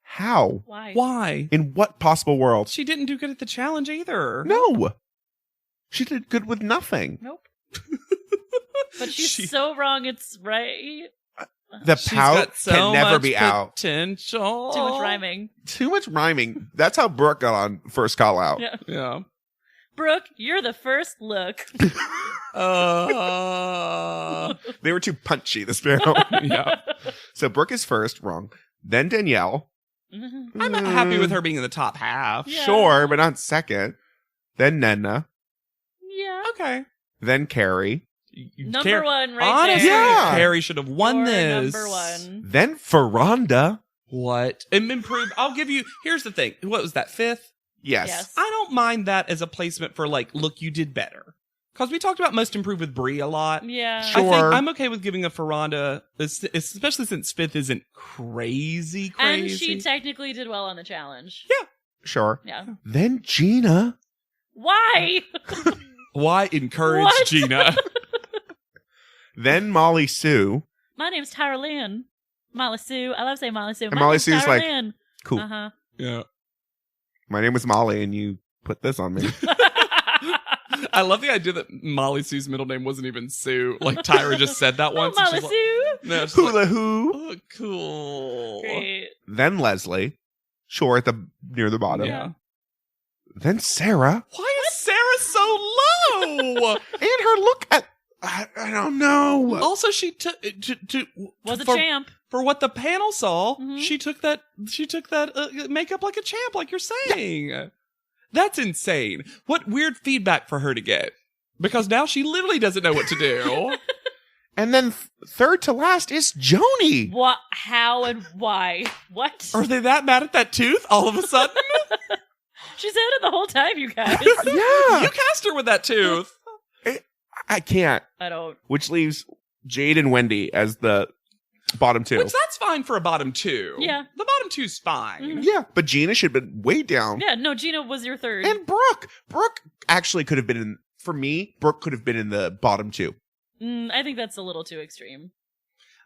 How? why? Why? In what possible world? She didn't do good at the challenge either. No. She did good with nothing. Nope. But she's She- so wrong. It's right. The She's pout got so can never much be out. potential. Too much rhyming. Too much rhyming. That's how Brooke got on first call out. Yeah. Yeah. Brooke, you're the first look. They were too punchy, this panel. Yeah. So Brooke is first, wrong. Then Danielle. I'm happy with her being in the top half. Yeah. Sure, but not second. Then Nenna. Yeah. Okay. Then Carrie. Number one right Honestly, there. Yeah. Carrie should have won You're this. Number one. Then Ferranda. What? And improve. I'll give you. Here's the thing. What was that, fifth? Yes. Yes. I don't mind that as a placement for like, look, you did better. Because we talked about most improved with Brie a lot. Yeah. Sure. I think I'm okay with giving a Ferranda, especially since fifth isn't crazy. And she technically did well on the challenge. Sure. Yeah. Then Gina. Why? Why encourage What? Gina? Then Molly Sue. My name's Tyra Lynn. Molly Sue. I love saying Molly Sue. And Molly name's Sue's Tyra like, Lynn. Cool. Uh-huh. Yeah. My name was Molly, and you put this on me. I love the idea that Molly Sue's middle name wasn't even Sue. Like Tyra just said that Oh, once. and Molly she's Sue. Like, no, she's Hula like, hoo. oh, cool. Great. Then Leslie. Sure, at the near the bottom. Yeah. Then Sarah. Why is Sarah so low. And her look at I don't know. Also, she took Was a champ. for what the panel saw. Mhm. She took that makeup like a champ, like you're saying. Yeah. That's insane. What weird feedback for her to get, because now she literally doesn't know what to do. And then third to last is Joni. What? How and why? What? Are they that mad at that tooth all of a sudden? She's had it the whole time, you guys. Yeah. You cast her with that tooth. I can't. I don't. Which leaves Jade and Wendy as the bottom two. Which that's fine for a bottom two. Yeah. The bottom two's fine. Mhm. Yeah, but Gina should have been way down. Yeah, no, Gina was your third. And Brooke. Brooke actually could have been in, for me, Brooke could have been in the bottom two. I think that's a little too extreme.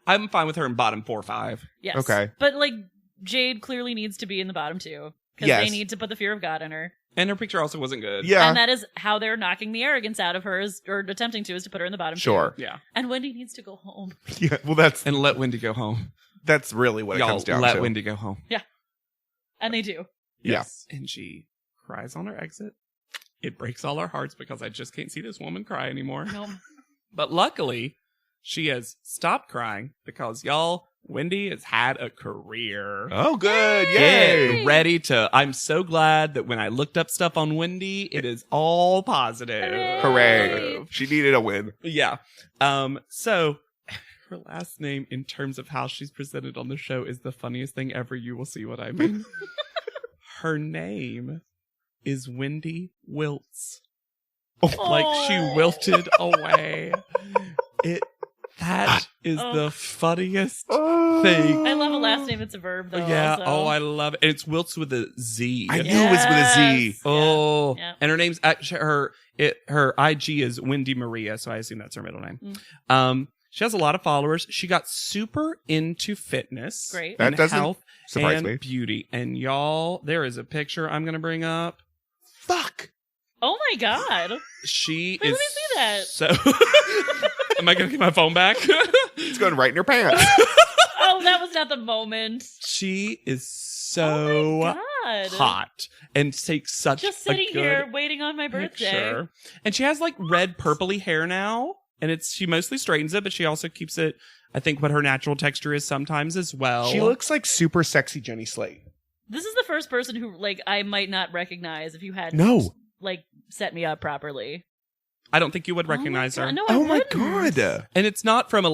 I'm fine with her in bottom 4 or 5. Yes. Okay. But, like, Jade clearly needs to be in the bottom two. Because Yes. they need to put the fear of God in her. And her picture also wasn't good. Yeah. And that is how they're knocking the arrogance out of her, or attempting to, is to put her in the bottom Sure. two. Yeah. And Wendy needs to go home. Yeah, well, that's And let Wendy go home. really what it Y'all comes down let to. Wendy go home. And they do. Yeah. And she cries on her exit. It breaks all our hearts because I just can't see this woman cry anymore. No. But luckily, she has stopped crying because y'all, Wendy has had a career. Oh, good. Yay. Get ready to. I'm so glad that when I looked up stuff on Wendy, it is all positive. Hooray. She needed a win. Yeah. So her last name, in terms of how she's presented on the show, is the funniest thing ever. You will see what I mean. Her name is Wendy Wilts. Like she wilted away. That is the funniest thing. I love a last name that's a verb, though. Yeah. Also. Oh, I love it. And it's Wilts with a Z. I knew it was with a Z. Yes. Oh, Yeah. and her name's actually her IG is Wendy Maria, so I assume that's her middle name. She has a lot of followers. She got super into fitness, Great. That and doesn't health surprise and me. beauty. And y'all, there is a picture I'm gonna bring up. Fuck. Oh my God. She Wait, is let me see that. so. Am I gonna get my phone back? It's going right in your pants. Oh, that was not the moment. She is Oh my so God. hot and takes such Just a sitting good here waiting on my birthday. picture. And she has like red purpley hair now, and she mostly straightens it, but she also keeps it, I think, what her natural texture is sometimes as well. She looks like super sexy Jenny Slate. This is the first person who, like, I might not recognize if you hadn't, No. like, set me up properly. I don't think you would recognize oh my her. God. No, I Oh my wouldn't. God. And it's not from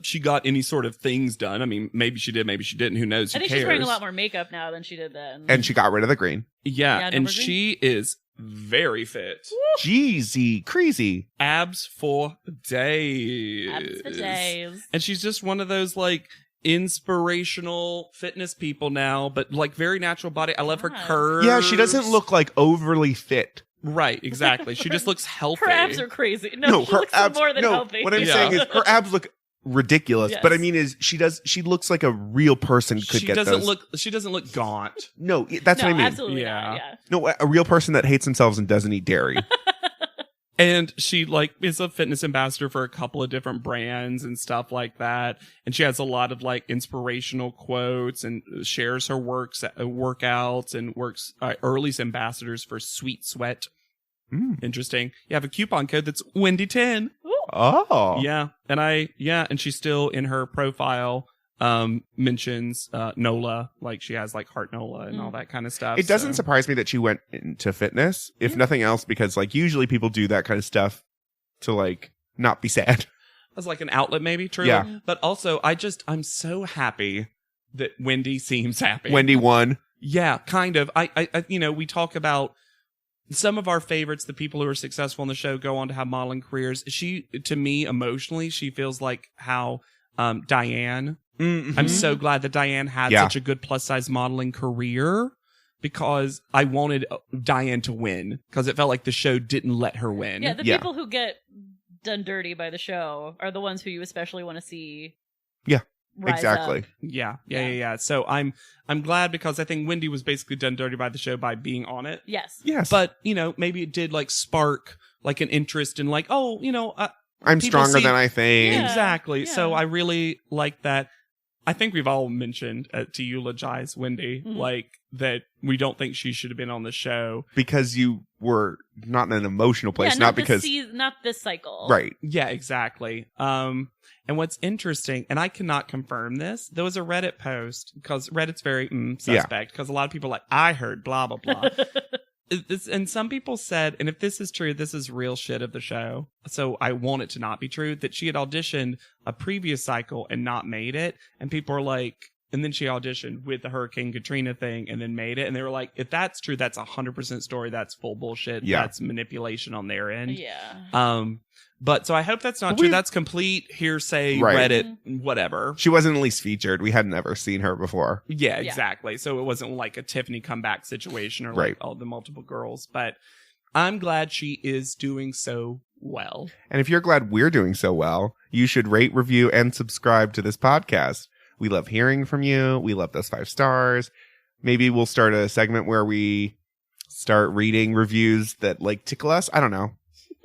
she got any sort of things done. I mean, maybe she did, maybe she didn't. Who knows? I Who think cares? she's wearing a lot more makeup now than she did then. And she got rid of the green. Yeah, Yeah, and number she is very fit. Jeezy. Crazy. Abs for days. Abs for days. And she's just one of those, like, inspirational fitness people now, but, like, very natural body. I love her God. curves. Yeah, she doesn't look like overly fit. Right, exactly. She just looks healthy. Her abs are crazy. No, she her looks abs. more than no, healthy. what I'm Yeah. saying is her abs look ridiculous. Yes. But I mean, she looks like a real person could She get doesn't those. she doesn't look gaunt. No, that's no, what I mean. absolutely Yeah. not. Yeah. No, a real person that hates themselves and doesn't eat dairy. And she, like, is a fitness ambassador for a couple of different brands and stuff like that. And she has a lot of, like, inspirational quotes and shares her workouts and works Early's ambassadors for Sweet Sweat. Interesting. You have a coupon code that's Wendy10. Ooh. Oh, Yeah. And she's still in her profile, mentions, NOLA, like she has like Heart NOLA and all that kind of stuff. It doesn't so. surprise me that she went into fitness, if nothing else, because like usually people do that kind of stuff to like not be sad. As like an outlet, maybe, true. Yeah. But also, I'm so happy that Wendy seems happy. Wendy won. Yeah, kind of. I we talk about some of our favorites, the people who are successful in the show go on to have modeling careers. She, to me, emotionally, she feels like how Diane. Mm-hmm. I'm so glad that Diane had Yeah. such a good plus size modeling career because I wanted Diane to win because it felt like the show didn't let her win. Yeah, the Yeah. people who get done dirty by the show are the ones who you especially want to see. Yeah, rise exactly. up. Yeah. So I'm glad because I think Wendy was basically done dirty by the show by being on it. Yes. Yes, But, maybe it did like spark like an interest in like, I'm people stronger see- than I think. Yeah. exactly. yeah. So I really like that. I think we've all mentioned to eulogize Wendy, like that we don't think she should have been on the show. Because you were not in an emotional place, Yeah, not because... not this cycle. Right. Yeah, exactly. And what's interesting, and I cannot confirm this, there was a Reddit post, because Reddit's very suspect, because a lot of people are like, I heard blah, blah, blah. And some people said, and if this is true, this is real shit of the show, so I want it to not be true, that she had auditioned a previous cycle and not made it, and people are like, and then she auditioned with the Hurricane Katrina thing and then made it, and they were like, if that's true, that's 100% story, that's full bullshit, that's manipulation on their end. Yeah. But so I hope that's not true. That's complete hearsay, Reddit, whatever. She wasn't at least featured. We had never seen her before. Yeah, exactly. So it wasn't like a Tiffany comeback situation or like all the multiple girls. But I'm glad she is doing so well. And if you're glad we're doing so well, you should rate, review, and subscribe to this podcast. We love hearing from you. We love those 5 stars. Maybe we'll start a segment where we start reading reviews that like tickle us. I don't know.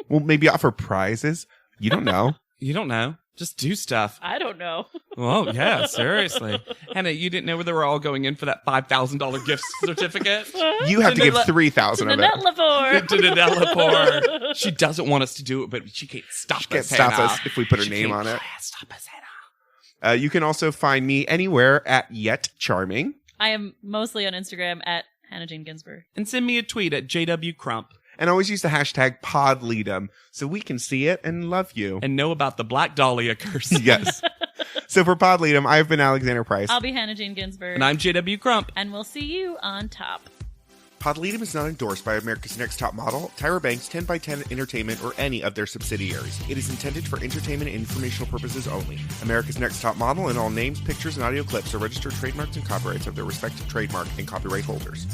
We'll maybe offer prizes. You don't know. You don't know. Just do stuff. I don't know. Well, yeah, seriously. Hannah, you didn't know they were all going in for that $5,000 gift certificate? You have to give 3,000 of it. To Nanette Lepore. She doesn't want us to do it, but she can't stop us. If we put her name on it. Stop us, Hannah. You can also find me anywhere at Yet Charming. I am mostly on Instagram at Hannah Jane Ginsburg. And send me a tweet at JW Crump. And always use the hashtag PodLeadem so we can see it and love you. And know about the Black Dahlia curse. Yes. So for PodLeadem, I've been Alexander Price. I'll be Hannah Jane Ginsburg. And I'm JW Crump. And we'll see you on top. PodLeadem is not endorsed by America's Next Top Model, Tyra Banks, 10x10 Entertainment, or any of their subsidiaries. It is intended for entertainment and informational purposes only. America's Next Top Model and all names, pictures, and audio clips are registered trademarks and copyrights of their respective trademark and copyright holders.